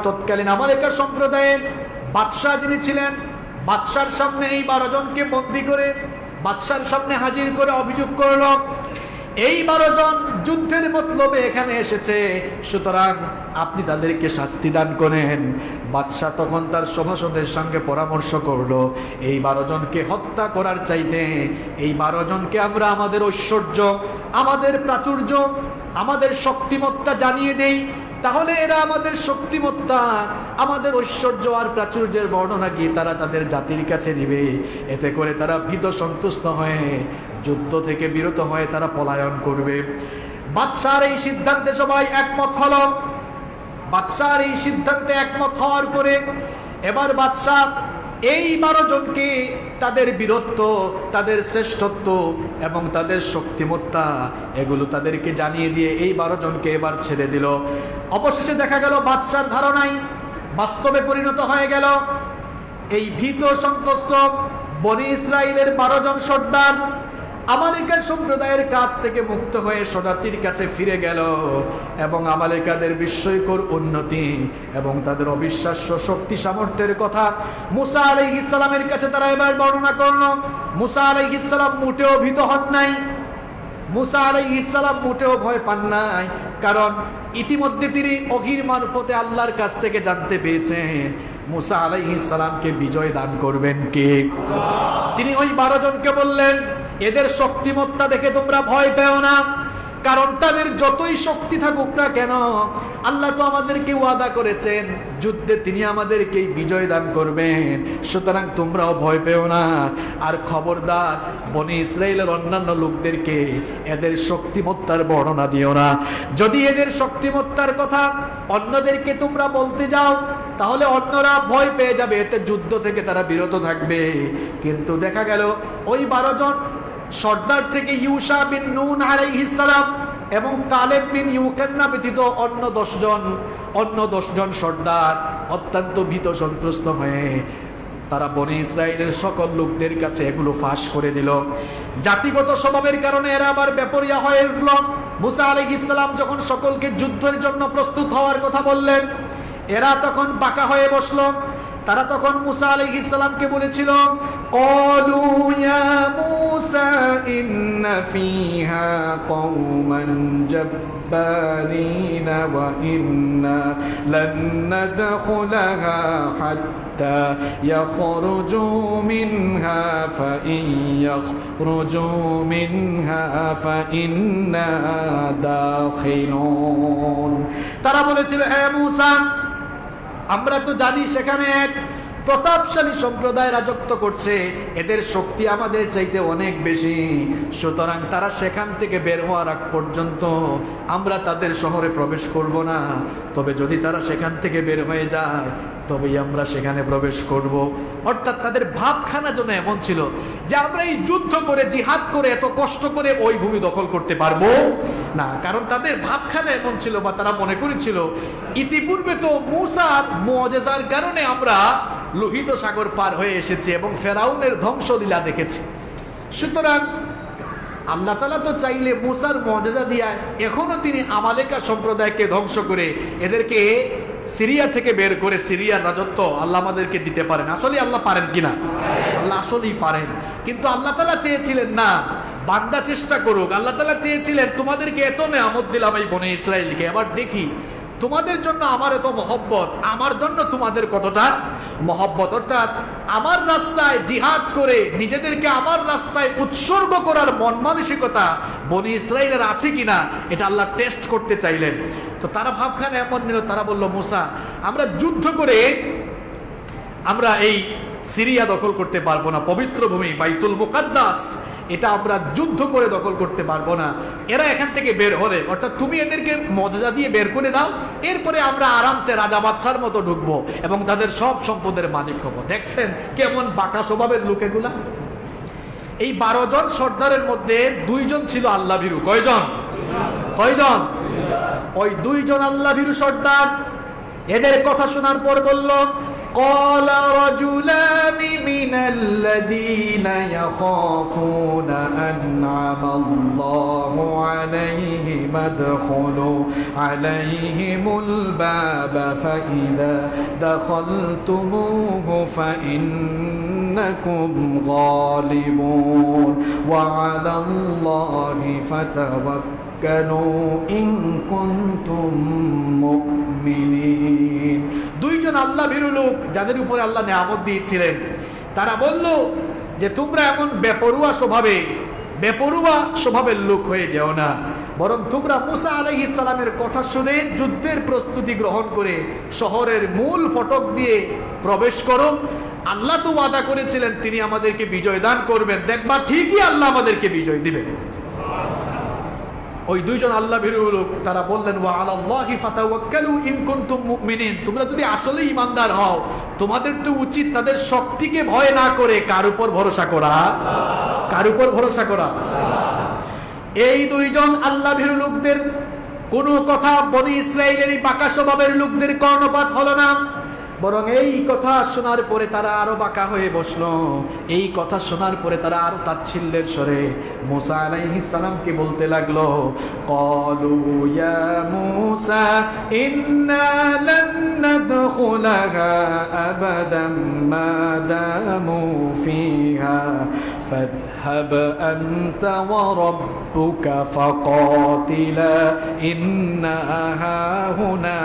তৎকালীন আমালেকা সম্প্রদায়ের বাদশাহ যিনি ছিলেন, বাদশার সামনে এই 12 জনকে বন্দী করে বাদশার সামনে হাজির করে অভিযোগ করলো, এই 12 জন যুদ্ধের মতলবে এখানে এসেছে, সুতরাং আপনি তাদেরকে শাস্তি দান করেন। বাদশাহ তখন তার সভাসদের সঙ্গে পরামর্শ করলো, এই 12 জনকে হত্যা করার চাইতে এই 12 জনকে আমরা আমাদের ঐশ্বর্য, আমাদের প্রাচুর্য, আমাদের শক্তিমত্তা জানিয়ে দেই, তাহলে এরা আমাদের শক্তিমত্তা, আমাদের ঐশ্বর্য আর প্রাচুর্যের বর্ণনা কি তারা তাদের জাতির কাছে দিবে। এতে করে তারা ভীত সন্তুষ্ট হয়ে যুদ্ধ থেকে বিরত হয়ে তারা পলায়ন করবে। বাদশার এই সিদ্ধান্তে সবাই একমত হলো। বাদশার এই সিদ্ধান্তে একমত হওয়ার পরে এবার বাদশাহ এই 12 জনকে তাদের বীরত্ব, তাদের শ্রেষ্ঠত্ব এবং তাদের শক্তিমত্তা এগুলো তাদেরকে জানিয়ে দিয়ে এই 12 জনকে এবার ছেড়ে দিল। অবশেষে দেখা গেল বাদশার ধারণাই বাস্তবে পরিণত হয়ে গেল। এই ভীত সন্তুষ্ট বনি ইসরাইলের 12 জন সর্দার আমালিকা সম্প্রদায়ের কাছ থেকে মুক্ত হয়ে স্বজাতির কাছে ফিরে গেল এবং আমালিকাদের বিস্ময়কর উন্নতি এবং তাদের অবিশ্বাস্য শক্তি সামর্থ্যের কথা মুসা আলাইহিস সালামের কাছে তারা এবার বর্ণনা করল। মুসা আলাইহিস সালাম মোটেও ভীত হন নাই, মুসা আলাইহিস সালাম মোটেও ভয় পান নাই, কারণ ইতিমধ্যে তিনি ওহীর মারফতে আল্লাহর কাছ থেকে জানতে পেয়েছেন মুসা আলাইহিস সালামকে বিজয় দান করবেন কে। তিনি ওই 12 জনকে বললেন, এদের শক্তিমত্তা দেখে তোমরা ভয় পেও না, কারণ তাদের যতই শক্তি থাকুক না কেন আল্লাহ তো আমাদেরকে ওয়াদা করেছেন যুদ্ধে তিনি আমাদেরকে বিজয় দান করবেন, সুতরাং তোমরাও ভয় পেও না। আর খবরদার বনি ইসরাইলের অন্যান্য লোকদেরকে এদের শক্তিমত্তার বর্ণনা দিও না। যদি এদের শক্তিমত্তার কথা অন্যদেরকে তোমরা বলতে যাও তাহলে অন্যরা ভয় পেয়ে যাবে, এতে যুদ্ধ থেকে তারা বিরত থাকবে। কিন্তু দেখা গেল ওই 12 জন সর্দার থেকে ইউশা বিন নুন আলাইহিস সালাম এবং কালেব বিন ইউকান্না ব্যতীত অন্য 10 জন সর্দার অত্যন্ত ভীত সন্ত্রস্ত হয়ে তারা বনি ইসরাইলের সকল লোকদের কাছে এগুলো ফাঁস করে দিল। জাতিগত স্বভাবের কারণে এরা আবার বেপরিয়া হয়ে উঠল। মুসা আলাইহিস সালাম যখন সকলকে যুদ্ধের জন্য প্রস্তুত হওয়ার কথা বললেন, এরা তখন বাঁকা হয়ে বসলো। তারা তখন মুসা আলাইহিস সালামকে বলেছিল, ক্বালু ইয়া মুসা ইন্না ফিহা কওমান জাব্বারিন ওয়া ইন্না লান নাদখুলাহা হাত্তা ইয়াখরুজু মিনহা ফাইন ইয়াখরুজু মিনহা ফাইন্না দাখিলুন। তারা বলেছিল, হে মুসা, আমরা তো জানি সেখানে এক প্রতাপশালী সম্প্রদায় রাজত্ব করছে, এদের শক্তি আমাদের চাইতে অনেক বেশি, সুতরাং তারা সেখান থেকে বের হওয়ার আগ পর্যন্ত আমরা তাদের শহরে প্রবেশ করব না। তবে যদি তারা সেখান থেকে বের হয়ে যায় তবেই আমরা সেখানে প্রবেশ করব। অর্থাৎ তাদের ভাবখানা যেন এমন ছিল যে আমরা এই যুদ্ধ করে জিহাদ করে এত কষ্ট করে ওই ভূমি দখল করতে পারবো না, কারণ তাদের ভাবখানা এমন ছিল বা তারা মনে করেছিল ইতিপূর্বে তো মুসার মুআজিজার কারণে আমরা লোহিত সাগর পার হয়ে এসেছি এবং ফেরাউনের ধ্বংসলীলা দেখেছি, সুতরাং আল্লাহ তাআলা তো চাইলে মুসার মুআজিজা দিয়া এখনো তিনি আমালেকা সম্প্রদায়কে ধ্বংস করে এদেরকে সিরিয়া থেকে বের করে সিরিয়ার রাজত্ব আল্লাহ আমাদেরকে দিতে পারেন। আসলে আল্লাহ পারেন কিনা? আল্লাহ আসলেই পারেন, কিন্তু আল্লাহ তাআলা চেয়েছিলেন না বান্দা চেষ্টা করুক। আল্লাহ তাআলা চেয়েছিলেন তোমাদেরকে এত নেয়ামত দিলাম এই বনি ইসরাইলকে, এবার দেখি তোমাদের জন্য আমার এত মহব্বত, আমার জন্য তোমাদের কতটা মহব্বত। অর্থাৎ আমার রাস্তায় জিহাদ করে নিজেদেরকে আমার রাস্তায় উৎসর্গ করার মন মানসিকতা বনি ইসরাইলের আছে কিনা এটা আল্লাহ টেস্ট করতে চাইলেন। তো তারা ভাবখানা এমন নিল, তারা বলল, মুসা, আমরা যুদ্ধ করে আমরা এই সিরিয়া দখল করতে পারবো না, পবিত্র ভূমি বাইতুল মুকাদ্দাস এটা আমরা যুদ্ধ করে দখল করতে পারবো না। এরা এখান থেকে বের হলে, অর্থাৎ তুমি এদেরকে মুআজিজা দিয়ে বের করে দাও, এরপরে আমরা আরামসে রাজা বাদশার মতো ঢুকবো এবং তাদের সব সম্পদের মালিক হবো। দেখছেন কেমন বাঁকা স্বভাবের লোক এগুলা। এই 12 জন সর্দারের মধ্যে 2 জন ছিল আল্লাহ ভীরু। কয়জন? ওই 2 জন আল্লাহ ভীরু সর্দার এদের কথা শোনার পর বলল, قال رجلان من الذين يخافون أنعم الله عليهم ادخلوا عليهم الباب فإذا دخلتموه فإنكم غالبون وعلى الله فتوكلوا إن كنتم মুমিনিন। দুইজন আল্লাহ ভীরু লোক যাদের উপরে আল্লাহ নিয়ামত দিয়েছিলেন, তারা বলল যে তোমরা এমন বেপরোয়া স্বভাবের লোক হয়ে যাও না, বরং তোমরা মুসা আলাইহিস সালামের কথা শুনে যুদ্ধের প্রস্তুতি গ্রহণ করে শহরের মূল ফটক দিয়ে প্রবেশ করো। আল্লাহ তো ওয়াদা করেছিলেন তিনি আমাদেরকে বিজয় দান করবেন, দেখবা ঠিকই আল্লাহ আমাদেরকে বিজয় দিবেন। ওই দুইজন আল্লাহ ভীরু লোক তারা বললেন ওয়া আলাল্লাহি ফাতাওয়াক্কালু ইন কুনতুম মুমিনিন, তোমরা যদি আসলে ঈমানদার হও তোমাদের তো উচিত তাদের শক্তিকে ভয় না করে কার উপর ভরসা করা? কার উপর ভরসা করা? এই দুইজন আল্লাহ ভীরু লোকদের কোনো কথা বনি ইসরাইলের এই বাঁকা স্বভাবের লোকদের কর্ণপাত হলো না, বরং এই কথা শোনার পরে তারা আরো বাঁকা হয়ে বসলো। এই কথা শোনার পরে তারা আরো তাচ্ছিল্যের স্বরে মুসা আলাইহিস সালামকে বলতে লাগলো, ক্বালু ইয়া মুসা ইন্না লান নাদখুলাহা আবাদাম মা দামু ফিহা ফাযহাব আনতা ওয়া রাব্বুকা ফাকাতিলা ইন্না হাহুনা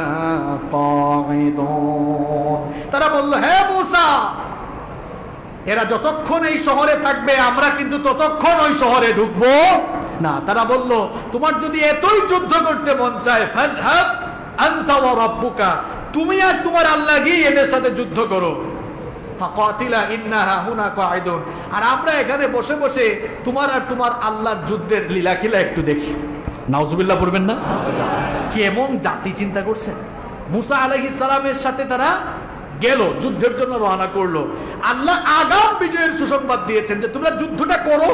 কাঈদুন। তারা বলল, হে মুসা, এরা যতক্ষণ এই শহরে থাকবে আমরা কিন্তু ততক্ষণ ওই শহরে ঢুকবো না। তারা বলল, তোমার যদি এতই যুদ্ধ করতে মন চায় ফাযহাব আনতা ওয়া রাব্বুকা, তুমি আর তোমার আল্লাহ গিয়ে এদের সাথে যুদ্ধ করো, ফাকাতিলা ইন্নাহা হুনা কাঈদুন, আর আমরা এখানে বসে বসে তোমার আর তোমার আল্লাহর যুদ্ধের লীলাখিলা একটু দেখি। নাউজুবিল্লাহ পড়বেন না? কি এমন জাতি চিন্তা করছে। মুসা আলাইহিস সালামের সাথে তারা গেল, যুদ্ধের জন্য রওনা করলো। আল্লাহ আগাম বিজয়ের সুসংবাদ দিয়েছেন যে তোমরা যুদ্ধটা করো,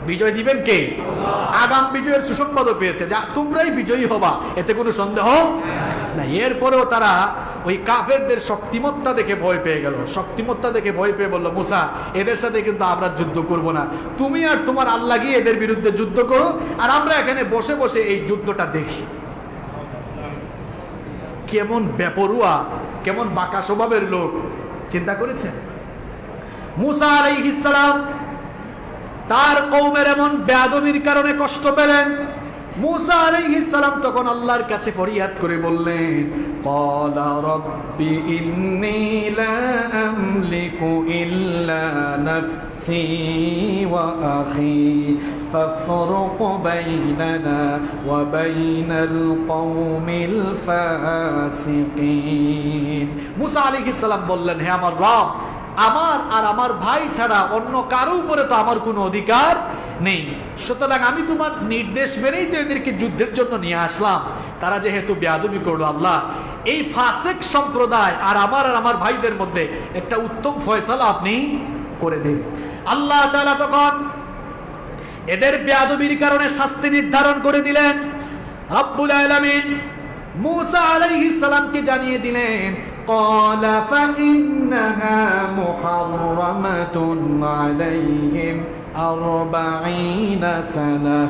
বিজয় দিবেন কে? আগাম বিজয়ের সুসংবাদও পেয়েছে যে তোমরাই বিজয়ী হবা, এতে কোনো সন্দেহ না। এরপরেও তারা ওই কাফেরদের শক্তিমত্তা দেখে ভয় পেয়ে গেল। শক্তিমত্তা দেখে ভয় পেয়ে বলল, মুসা, এদের সাথে কিন্তু আমরা যুদ্ধ করব না, তুমি আর তোমার আল্লাহ গিয়ে এদের বিরুদ্ধে যুদ্ধ করো, আর আমরা এখানে বসে বসে এই যুদ্ধটা দেখি। কেমন বেপরোয়া, কেমন বাঁকা স্বভাবের লোক, চিন্তা করেছেন? মুসা আলাইহিস সালাম তার কওমের এমন বেয়াদবির কারণে কষ্ট পেলেন। মুসা আলাইহিস সালাম তখন আল্লাহর কাছে ফরিয়াদ করে বললেন, ক্বালা রাব্বি ইন্নী লা আমলিকু ইল্লা নাফসি ওয়া আখি ফাফরুক বাইনানা ওয়া বাইনাল কওমিল ফাসিকিন। মুসা আলাইহিস সালাম বললেন, হে আমার রব, আমার আর আমার ভাই ছাড়া অন্য কারো উপরে তো আমার কোনো অধিকার নেই, সুতরাং আমি তোমার নির্দেশ মেনেই তো এদেরকে যুদ্ধের জন্য নিয়ে আসলাম। তারা যেহেতু বেয়াদবি করলো, আল্লাহ এই ফাসিক সম্প্রদায় আর আমার ভাইদের মধ্যে একটা উত্তম ফয়সালা আপনি করে দিন। আল্লাহ তাআলা তখন এদের বেয়াদবির কারণে শাস্তি নির্ধারণ করে দিলেন। রব্বুল আলামিন মুসা আলাইহিস সালামকে জানিয়ে দিলেন, قال فإنها محرمة عليهم 40 سنة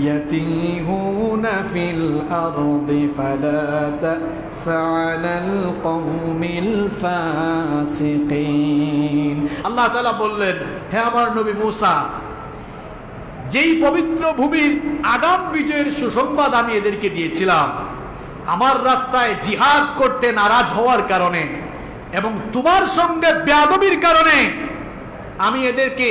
يتيهون في الأرض فلا تأس على القوم الفاسقين। আল্লাহ তাআলা বললেন, হে আমার নবী মুসা, যেই পবিত্র ভূমির আগাম বিজয়ের সুসংবাদ আমি এদেরকে দিয়েছিলাম, আমার রাস্তায় জিহাদ করতে নারাজ হওয়ার কারণে এবং তোমার সঙ্গে বেয়াদবির কারণে আমি এদেরকে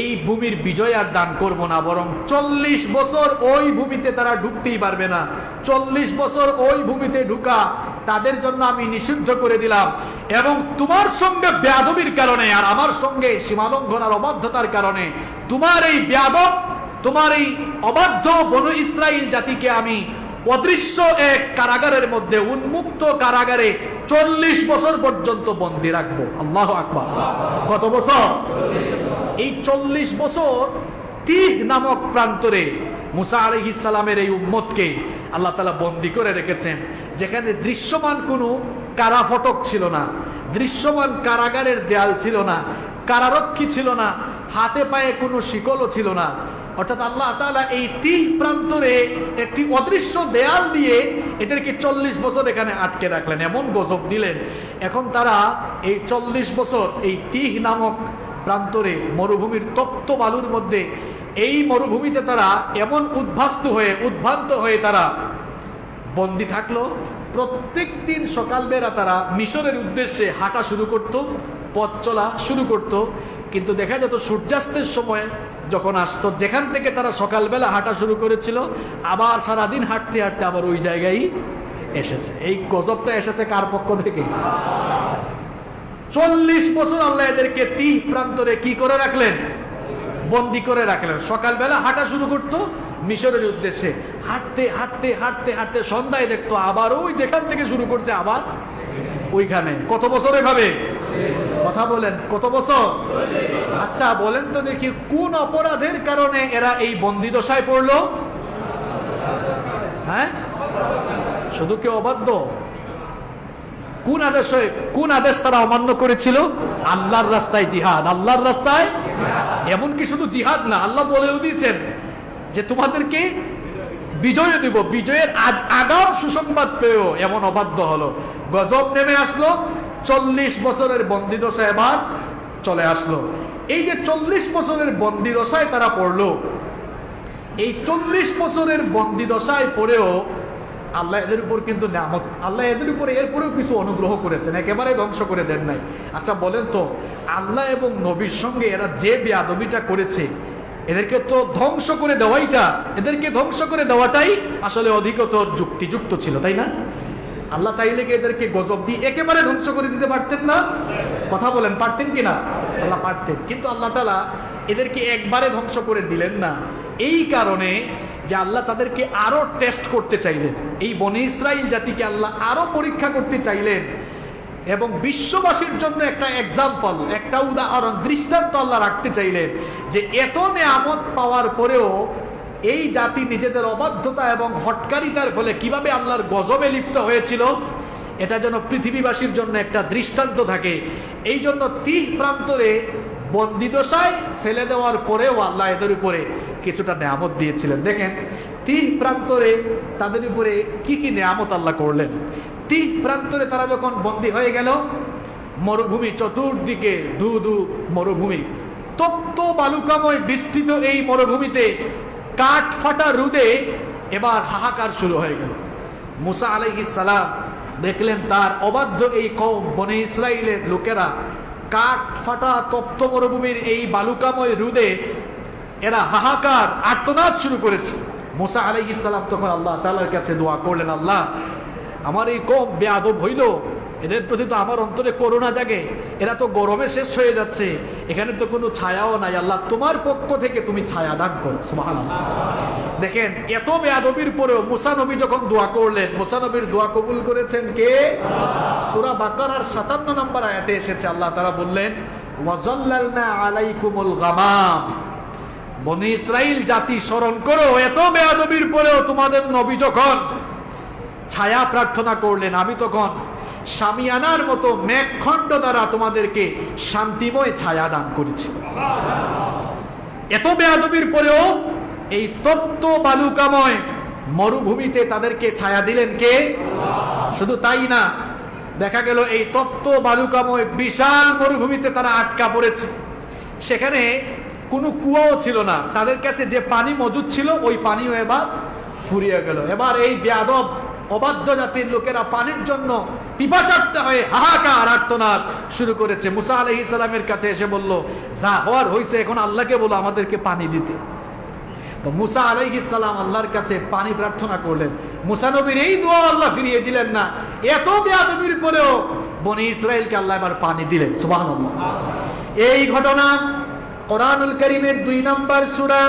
এই ভূমির বিজয় আর দান করব না, বরং 40 বছর ওই ভূমিতে তারা ঢুকতেই পারবে না। 40 বছর ওই ভূমিতে ঢুকা তাদের জন্য আমি নিষিদ্ধ করে দিলাম। এবং তোমার সঙ্গে বেয়াদবির কারণে আর আমার সঙ্গে সীমালঙ্ঘন আর অবাধ্যতার কারণে তোমার এই বেয়াদব, তোমার এই অবাধ্য বনু ইসরাইল জাতিকে আমি অদৃশ্য এক কারাগারের মধ্যে, উন্মুক্ত কারাগারে 40 বছর পর্যন্ত বন্দী রাখবো। আল্লাহু আকবার। কত বছর? এই 40 বছর তিহ নামক প্রান্তরে মুসা আলাইহিস সালামের এই উম্মতকে আল্লাহ তাআলা বন্দী করে রেখেছেন, যেখানে দৃশ্যমান কোনো কারা ফটক ছিল না, দৃশ্যমান কারাগারের দেয়াল ছিল না, কারারক্ষী ছিল না, হাতে পায়ে কোনো শিকলও ছিল না। অর্থাৎ আল্লাহ তাআলা এই 30 প্রান্তরে একটি অদৃশ্য দেয়াল দিয়ে এদেরকে 40 বছর এখানে আটকে রাখলেন, এমন গজব দিলেন। এখন তারা এই 40 বছর এই 30 নামক প্রান্তরে মরুভূমির তপ্ত বালুর মধ্যে, এই মরুভূমিতে তারা এমন উদ্ভ্রান্ত হয়ে তারা বন্দী থাকলো। প্রত্যেক দিন সকালবেলা তারা মিশরের উদ্দেশ্যে হাঁটা শুরু করত, পথ চলা শুরু করত, কিন্তু দেখা যেত সূর্যাস্তের সময় যখন আসতো, যেখান থেকে তারা সকালবেলা হাঁটা শুরু করেছিল, আবার সারাদিন হাঁটতে হাঁটতে আবার ওই জায়গায় এসেছে। এই গজবটা এসেছে কার পক্ষ থেকে? 40 বছর আল্লাহ এদেরকে 30 প্রান্তরে কি করে রাখলেন? বন্দি করে রাখলেন। সকালবেলা হাঁটা শুরু করতো মিশরের উদ্দেশ্যে, হাঁটতে হাঁটতে হাঁটতে হাঁটতে সন্ধ্যায় দেখতো আবার ওই যেখান থেকে শুরু করছে আবার ওইখানে। কত বছর এভাবে? কথা বলেন, কত বছর? আচ্ছা বলেন তো দেখি, কোন অপরাধের কারণে এরা এই বন্দি দশায় পড়লো? হ্যাঁ, শুধু কি অবাধ্য? কোন আদেশ তারা অমান্য করেছিল? আল্লাহর রাস্তায় জিহাদ, আল্লাহর রাস্তায়। এমনকি শুধু জিহাদ না, আল্লাহ বলেও দিয়েছেন যে তোমাদেরকে বিজয় দিব, বিজয়ের আজ আগাম সুসংবাদ পেয়েও এমন অবাধ্য হলো। গজব নেমে আসলো, 40 বছরের বন্দিদশা এবার চলে আসলো। এই যে 40 বছরের বন্দিদশায় তারা পড়লো, এই 40 বছরের বন্দিদশায় পড়েও আল্লাহ এদের উপর কিন্তু নিয়ামত, আল্লাহ এদের উপরে এরপরেও কিছু অনুগ্রহ করেছেন, একেবারে ধ্বংস করে দেন নাই। আচ্ছা বলেন তো, আল্লাহ এবং নবীর সঙ্গে এরা যে বেয়াদবিটা করেছে, এদেরকে তো ধ্বংস করে দেওয়াটাই আসলে অধিকতর যুক্তিযুক্ত ছিল, তাই না? আল্লাহ চাইলে কি এদেরকে গজব দিয়ে একেবারে ধ্বংস করে দিতে পারতেন না? কথা বলেন, পারতেন কিনা? আল্লাহ পারতেন, কিন্তু আল্লাহ তাআলা এদেরকে একবারে ধ্বংস করে দিলেন না। এই কারণে যে আল্লাহ তাদেরকে আরো টেস্ট করতে চাইলেন, এই বনি ইসরাইল জাতিকে আল্লাহ আরো পরীক্ষা করতে চাইলেন, এবং বিশ্ববাসীর জন্য একটা এক্সাম্পল, একটা উদাহরণ, দৃষ্টান্ত আল্লাহ রাখতে চাইলেন যে এত নেয়ামত পাওয়ার পরেও এই জাতি নিজেদের অবাধ্যতা এবং হটকারিতার ফলে কিভাবে আল্লাহর গজবে লিপ্ত হয়েছিল, এটা যেন পৃথিবীবাসীর জন্য একটা দৃষ্টান্ত থাকে। এই জন্য 30 প্রান্তরে বন্দিদশায় ফেলে দেওয়ার পরেও আল্লাহ এদের উপরে কিছুটা নেয়ামত দিয়েছিলেন। দেখেন 30 প্রান্তরে তাদের উপরে কি কি নেয়ামত আল্লাহ করলেন। 30 প্রান্তরে তারা যখন বন্দী হয়ে গেল, মরুভূমি চতুর্দিকে, ধু মরুভূমি, তপ্ত বালুকাময় বিস্তৃত এই মরুভূমিতে কাঠ ফাটা রোদে এবার হাহাকার শুরু হয়ে গেল। মুসা আলাইহিস সালাম দেখলেন তার অবাধ্য এই কওম বনে ইসরাইলের লোকেরা কাঠ ফাটা তপ্ত মরুভূমির এই বালুকাময় রোদে এরা হাহাকার আর্তনাদ শুরু করেছে। মুসা আলাইহিস সালাম তখন আল্লাহ তাআলার কাছে দোয়া করলেন, আল্লাহ আমার এই কওম বেয়াদব হইল, এদের প্রতি তো আমার অন্তরে করুণা জাগে, এরা তো গরমে শেষ হয়ে যাচ্ছে, এখানে তো কোনো ছায়াও নাই, আল্লাহ তোমার পক্ষ থেকে তুমি ছায়া দান করো। সুবহানাল্লাহ। দেখেন এত বেয়াদবির পরেও মুসা নবী যখন দোয়া করলেন, মুসা নবীর দোয়া কবুল করেছেন কে? সূরা বাকারার 57 নম্বর আয়াতে এসেছে, আল্লাহ তাআলা বললেন ওয়াজাল্লালনা আলাইকুমুল গামাম। বনি ইসরাইল জাতি স্মরণ করো, এত বেয়াদবির পরেও তোমাদের নবী যখন ছায়া প্রার্থনা করলেন, আমি তখন শামিয়ানার মতো মেঘখণ্ড দ্বারা তোমাদেরকে শান্তিময় ছায়া দান করেছি। এত বেয়াদবির পরেও এই তপ্ত বালুকাময় মরুভূমিতে তাদেরকে ছায়া দিলেন কে? শুধু তাই না, দেখা গেল এই তপ্ত বালুকাময় বিশাল মরুভূমিতে তারা আটকা পড়েছে, সেখানে কোনো কুয়াও ছিল না, তাদের কাছে যে পানি মজুদ ছিল ওই পানিও এবার ফুরিয়ে গেল। এবার এই বেয়াদব অবাধ্য জাতির লোকেরা পানির জন্য পিপাসার্ত হয়ে হাহাকার আর্তনাদ শুরু করেছে। মুসা আলাইহিস সালামের কাছে এসে বলল, যা হওয়ার হয়েছে, এখন আল্লাহকে বলো আমাদেরকে পানি দিতে। তো মুসা আলাইহিস সালাম আল্লাহর কাছে পানি প্রার্থনা করলেন। মুসা নবীর এই দোয়া আল্লাহ ফিরিয়ে দিলেন না, এত বেয়াদবির পরেও বনি ইসরাইলকে আল্লাহ এবার পানি দিলেন। সুবহানাল্লাহ। এই ঘটনা কোরআনুল কারীমের 2 নম্বর সূরা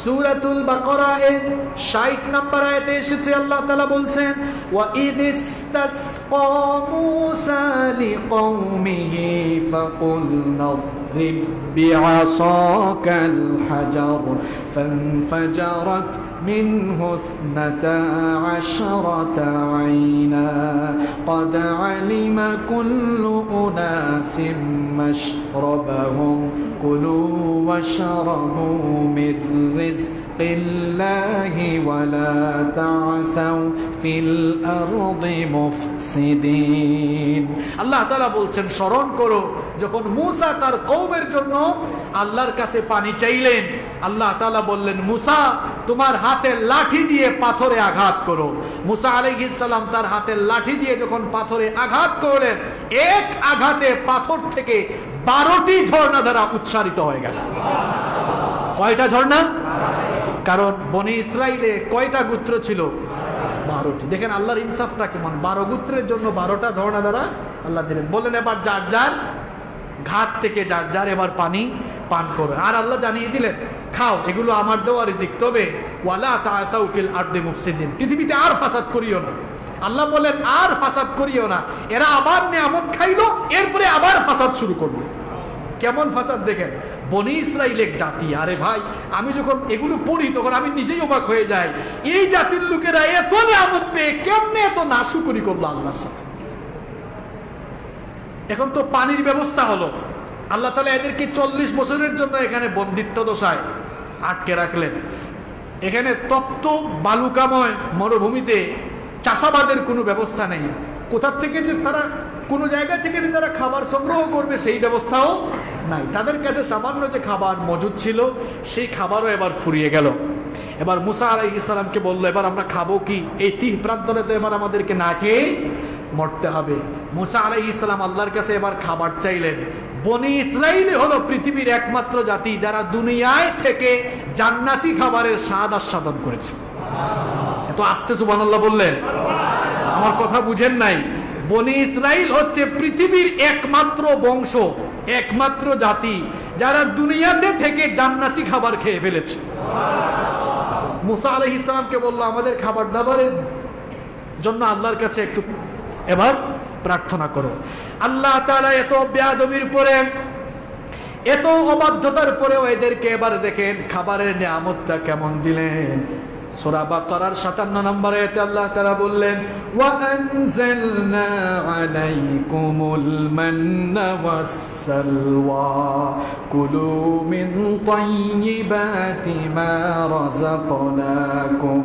সূরাতুল বাকারা এর 60 নম্বর আয়াতে এসেছে, আল্লাহ তাআলা বলছেন ওয়া ইদিস্তাসকা মূসা লিকওমিহি ফাকুলনা اضرب بعصاك الحجر فانفجرت منه 12 عينا قد علم كل أناس مشربهم كلوا واشربوا من رزق الله ولا تعثوا في الأرض مفسدين আল্লাহ তাআলা বলছেন স্মরণ করো যখন মূসা তার কওমের জন্য আল্লাহর কাছে পানি চাইলেন, আল্লাহ তাআলা বললেন মূসা তোমার হাতের লাঠি দিয়ে পাথরে আঘাত করো। মূসা আলাইহিস সালাম তার হাতের লাঠি দিয়ে যখন পাথরে আঘাত করলেন, এক আঘাতে পাথর থেকে 12টি ঝর্ণা দ্বারা উচ্চারিত হয়ে গেল। কয়টা ঝর্ণা? কারণ বনি ইসরাইলে কয়টা গোত্র ছিল? 12টি। দেখেন আল্লাহর ইনসাফটা কেমন, 12 গোত্রের জন্য 12টা ঝর্ণা দ্বারা আল্লাহ দিলেন। বললেন এবার যার যার ঘাট থেকে যার যার এবার পানি পান করবে। আর আল্লাহ জানিয়ে দিলেন খাও, এগুলো আমার দেওয়া রিজিক, তবে ওয়ালা তাআতাউ ফিল আরদি মুফসিদিন, পৃথিবীতে আর ফাসাদ করিও না। আল্লাহ বলেন আর ফাসাদ করিও না। এরা আবার নিয়ামত খাইলো, এরপরে আবার ফাসাদ শুরু করলো। কেমন ফাসাদ দেখেন, বনি ইসরাইল এক জাতি, আরে ভাই আমি যখন এগুলো পড়ি তখন আমি নিজেই অবাক হয়ে যাই, এই জাতির লোকেরা এত নিয়ামত পেয়ে কেমনে এত নাশুকরি করলো আল্লাহর সাথে। এখন তো পানির ব্যবস্থা হলো, আল্লাহ তাআলা এদেরকে 40 বছরের জন্য এখানে বন্দিত্ব দশায় আটকে রাখলেন। এখানে তপ্ত বালুকাময় মরুভূমিতে চাষাবাদের কোনো ব্যবস্থা নেই। কোথার থেকে যে তারা কোনো জায়গা থেকে যে তারা খাবার সংগ্রহ করবে সেই ব্যবস্থাও নাই। তাদের কাছে সামান্য যে খাবার মজুদ ছিল সেই খাবারও এবার ফুরিয়ে গেল। এবার মূসা আলাইহিস সালামকে বললো এবার আমরা খাবো কি? এই 30 প্রান্তরে তো এবার আমাদেরকে না খেয়ে মরতে হবে। মূসা আলাইহিস সালাম আল্লাহর কাছে এবার খাবার চাইলেন। বনি ইসরাইল হলো পৃথিবীর একমাত্র জাতি যারা দুনিয়ায় থেকে জান্নাতি খাবারের স্বাদ আস্বাদন করেছে। এত আস্তে সুবহানাল্লাহ বললেন, আমার কথা বুঝেন নাই? বনি ইসরাইল হচ্ছে পৃথিবীর একমাত্র বংশ, একমাত্র জাতি যারা দুনিয়াতে থেকে জান্নাতি খাবার খেয়ে ফেলেছে। মূসা আলাইহিস সালামকে বলল আমাদের খাবার দাবারের জন্য আল্লাহর কাছে একটু এবার প্রার্থনা করো। আল্লাহ তাআলা এত বেয়াদবির পরে, এত অবাধ্যতার পরেও এদেরকে এবার দেখেন খাবারের নিয়ামতটা কেমন দিলেন। সূরা বাকারার 57 নম্বর আয়াতে আল্লাহ তাআলা বললেন ওয়া আনজালনা আলাইকুমুল মান্না ওয়াস-সালওয়া কুলু মিন তাইয়্যিবাতি মা রাযাকনাকুম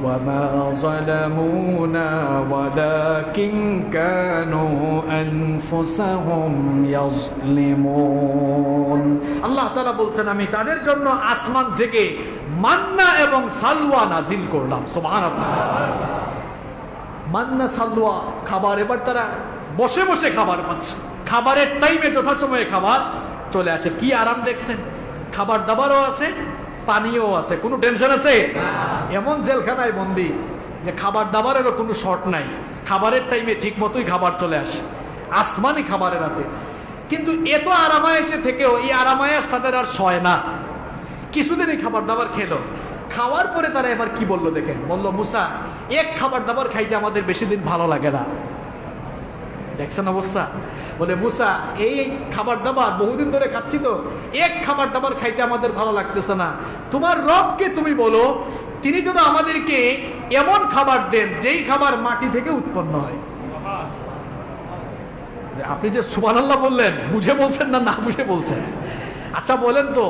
ওয়া মা যালামুনা ওয়ালাকিন কানু আনফুসাহুম ইয়াজলিমুন। আল্লাহ তাআলা বলছেন আমি তাদের জন্য আসমান থেকে মান্না এবং সালওয়া নাজিল করলাম। সুবহানাল্লাহ। মান্না সালওয়া খাবার, এবার তারা বসে বসে খাবার পাচ্ছে, খাবারের টাইমে যথাসময়ে খাবার চলে আসে। কি আরাম দেখছেন, খাবার দাবারও আছে, পানিও আছে, কোনো টেনশন আছে? এমন জেলখানায় বন্দি যে খাবার দাবারেরও কোনো শর্ট নাই, খাবারের টাইমে ঠিক মতোই খাবার চলে আসে, আসমানি খাবারেরা পেয়েছে। কিন্তু এত আরামায়েশে থেকেও এই আরামায়েশ তাদের আর সয় না। কিছুদিন এই খাবার দাবার খেলো, খাওয়ার পরে তারা এবার কি বললো দেখেন, বললো মূসা এক খাবার দাবার খাইতে আমাদের বেশি দিন ভালো লাগে না। দেখছেন অবস্থা? বলে মূসা এই খাবার দাবার বহুদিন ধরে খাচ্ছি তো, এক খাবার দাবার খাইতে আমাদের ভালো লাগতেছে না। তোমার রবকে তুমি বলো তিনি যেন আমাদেরকে এমন খাবার দেন যেই খাবার মাটি থেকে উৎপন্ন হয়। আপনি যে সুবহানাল্লাহ বললেন, বুঝে বলছেন না না বুঝে বলছেন? আচ্ছা বলেন তো,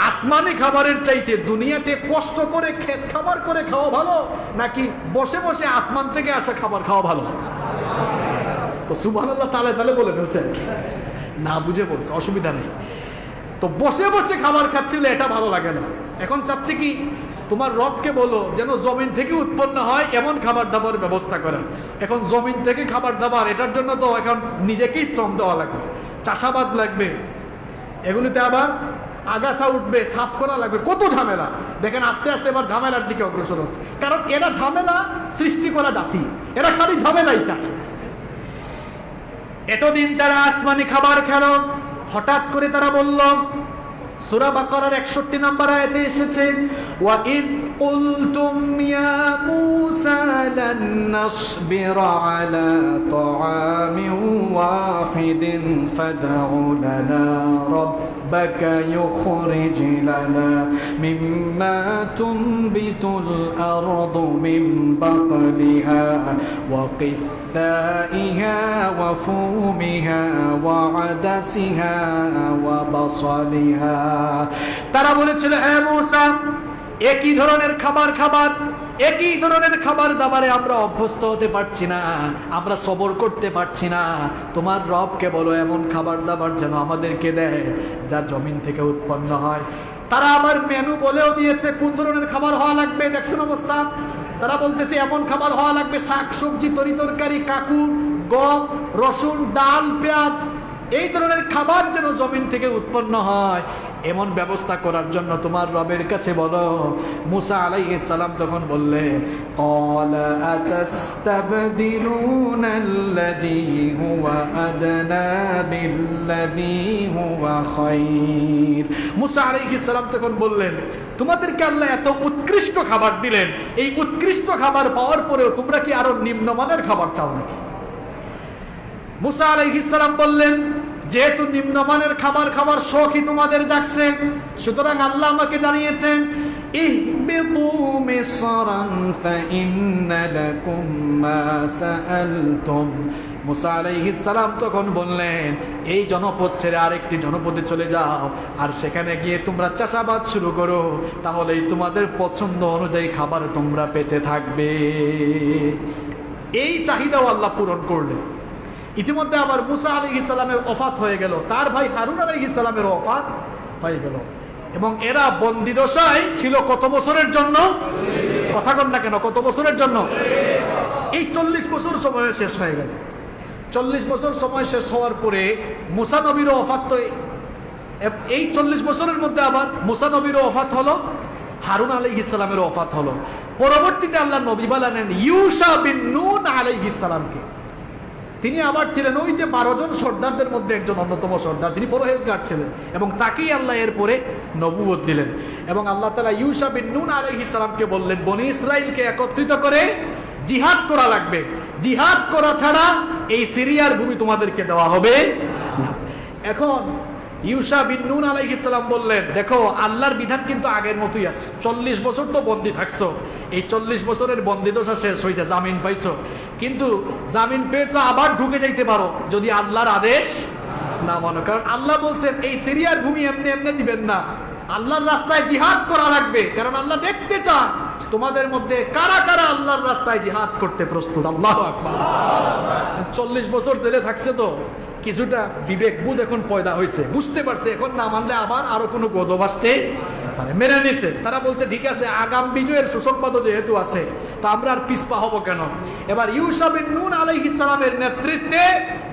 আসমানি খাবারের চাইতে দুনিয়াতে কষ্ট করে খেত খাবার করে খাওয়া ভালো নাকি বসে বসে আসমান থেকে আসা খাবার খাওয়া ভালো? তো সুবহানাল্লাহ তাহলে বলে ফেলছেন, না বুঝে বলছে, অসুবিধা নেই। তো বসে বসে খাবার খাচ্ছিল এটা ভালো লাগে না, এখন চাচ্ছে কি তোমার রবকে বলো যেন জমিন থেকে উৎপন্ন হয় এমন খাবার দাবার ব্যবস্থা করেন। এখন জমিন থেকে খাবার দাবার, এটার জন্য তো এখন নিজেকেই শ্রম দেওয়া লাগবে, চাষাবাদ লাগবে, এগুলিতে আবার আগাছা উঠবে, সাফ করা লাগবে, কত ঝামেলা। দেখেন আস্তে আস্তে এবার ঝামেলার দিকে অগ্রসর হচ্ছে, কারণ এরা ঝামেলা সৃষ্টি করা জাতি, এরা খালি ঝামেলাই চায়। এতদিন তারা আসমানি খাবার খেল, হঠাৎ করে তারা বলল, সূরা বাকারার 61 নম্বর আয়াতে এসেছে ওয়া ইদ কুলতুম ইয়া মূসা লান নাসবিরা আলা তাআমিন ওয়াহিদিন ফাদউ লানা রাব্বাক ربك يخرج لنا مما تنبت الأرض من بقلها وقثائها وفومها وعدسها وبصلها তারা বলেছিল হে মূসা একই ধরনের খাবার দাবারে আমরা অভ্যস্ত হতে পারছি না, আমরা সবর করতে পারছি না, তোমার রবকে বলো এমন খাবার দাবার যেন আমাদেরকে দেয় যা জমিন থেকে উৎপন্ন হয়। তারা আবার মেনু বলেও দিয়েছে কোন ধরনের খাবার হওয়া লাগবে। দেখছেন অবস্থা, তারা বলতেছে এমন খাবার হওয়া লাগবে শাক সবজি তরি তরকারি কাকুর গম রসুন ডাল পেঁয়াজ এই ধরনের খাবার যেন জমিন থেকে উৎপন্ন হয় এমন ব্যবস্থা করার জন্য তোমার রবের কাছে বলো। মুসা আলাইহিস সালাম তখন বললেন ক্বালা আতাস্তাবদিলুনা আল্লাযী হুয়া আদনা বিল্লাযী হুয়া খায়র। মুসা আলাইহিস সালাম তখন বললেন তোমাদেরকে আল্লাহ এত উৎকৃষ্ট খাবার দিলেন, এই উৎকৃষ্ট খাবার পাওয়ার পরেও তোমরা কি আরো নিম্নমানের খাবার চাও নাকি? মুসা আলাইহিস সালাম বললেন যেহেতু নিম্নমানের খাবার খাবার শখই তোমাদের জাগছে, সুতরাং আল্লাহ আমাকে জানিয়েছেন ইহবিতু মিসরান ফাইন্না লাকুম মা সাআলতুম। মুসা আলাইহিস সালাম তখন বললেন এই জনপদ ছেড়ে আরেকটি জনপদে চলে যাও আর সেখানে গিয়ে তোমরা চাষাবাদ শুরু করো, তাহলেই তোমাদের পছন্দ অনুযায়ী খাবার তোমরা পেতে থাকবে। এই চাহিদাও আল্লাহ পূরণ করলেন। ইতিমধ্যে আবার মুসা আলাইহিস সালামের ওফাত হয়ে গেল, তার ভাই হারুন আলাইহিস সালামের ওফাত হয়ে গেল এবং এরা বন্দিদশায় ছিল কত বছরের জন্য? কথা কন না কেন, কত বছরের জন্য? এই 40 বছর সময় শেষ হয়ে গেল। 40 বছর সময় শেষ হওয়ার পরে মুসা নবীরও ওফাত, তো এই 40 বছরের মধ্যে আবার মুসা নবীরও ওফাত হলো, হারুন আলাইহিস সালামেরও ওফাত হলো। পরবর্তীতে আল্লাহ নবী বানালেন ইউশা বিন নুন আলাইহিস সালামকে। তিনি আবার ছিলেন ওই যে 12 জন সর্দারদের মধ্যে একজন অন্যতম সর্দার, তিনি পরহেজগার ছিলেন এবং তাকেই আল্লাহ এরপরে নবুয়ত দিলেন। এবং আল্লাহ তাআলা ইউশা বিন নুন আলাইহিস সালামকে বললেন বনি ইসরাইলকে একত্রিত করে জিহাদ করা লাগবে, জিহাদ করা ছাড়া এই সিরিয়ার ভূমি তোমাদেরকে দেওয়া হবে না। এখন ইউশা বিন নুন আলাইহিস সালাম বললেন দেখো আল্লাহর বিধান কিন্তু আগের মতোই আছে, 40 বছর তো বন্দী থাকছো, এই 40 বছরের বন্দিদশা শেষ হয়েছে, জামিন পাইছো, কিন্তু জামিন পেয়েছো আবার ঢুকে যাইতে পারো যদি আল্লাহর আদেশ না মানো। কারণ আল্লাহ বলছেন এই সিরিয়ার ভূমি এমনি এমনি দিবেন না, আল্লাহর রাস্তায় জিহাদ করা লাগবে। কারণ আল্লাহ দেখতে চান তোমাদের মধ্যে কারা কারা আল্লাহর রাস্তায় জিহাদ করতে প্রস্তুত। আল্লাহু আকবার। 40 বছর জেলে থাকছে তো কিছুটা বিবেক বুধ এখন পয়দা হয়েছে, বুঝতে পারছে এখন না মানলে আবার আরো কোনো গজব আসতে পারে, মেনে নিছে। তারা বলছে ঠিক আছে আগাম বিজয়ের সুসংবাদও যেহেতু আছে তা আমরা আর পিছপা হব কেন। এবার ইউশা বিন নুন আলাইহিস সালামের নেতৃত্বে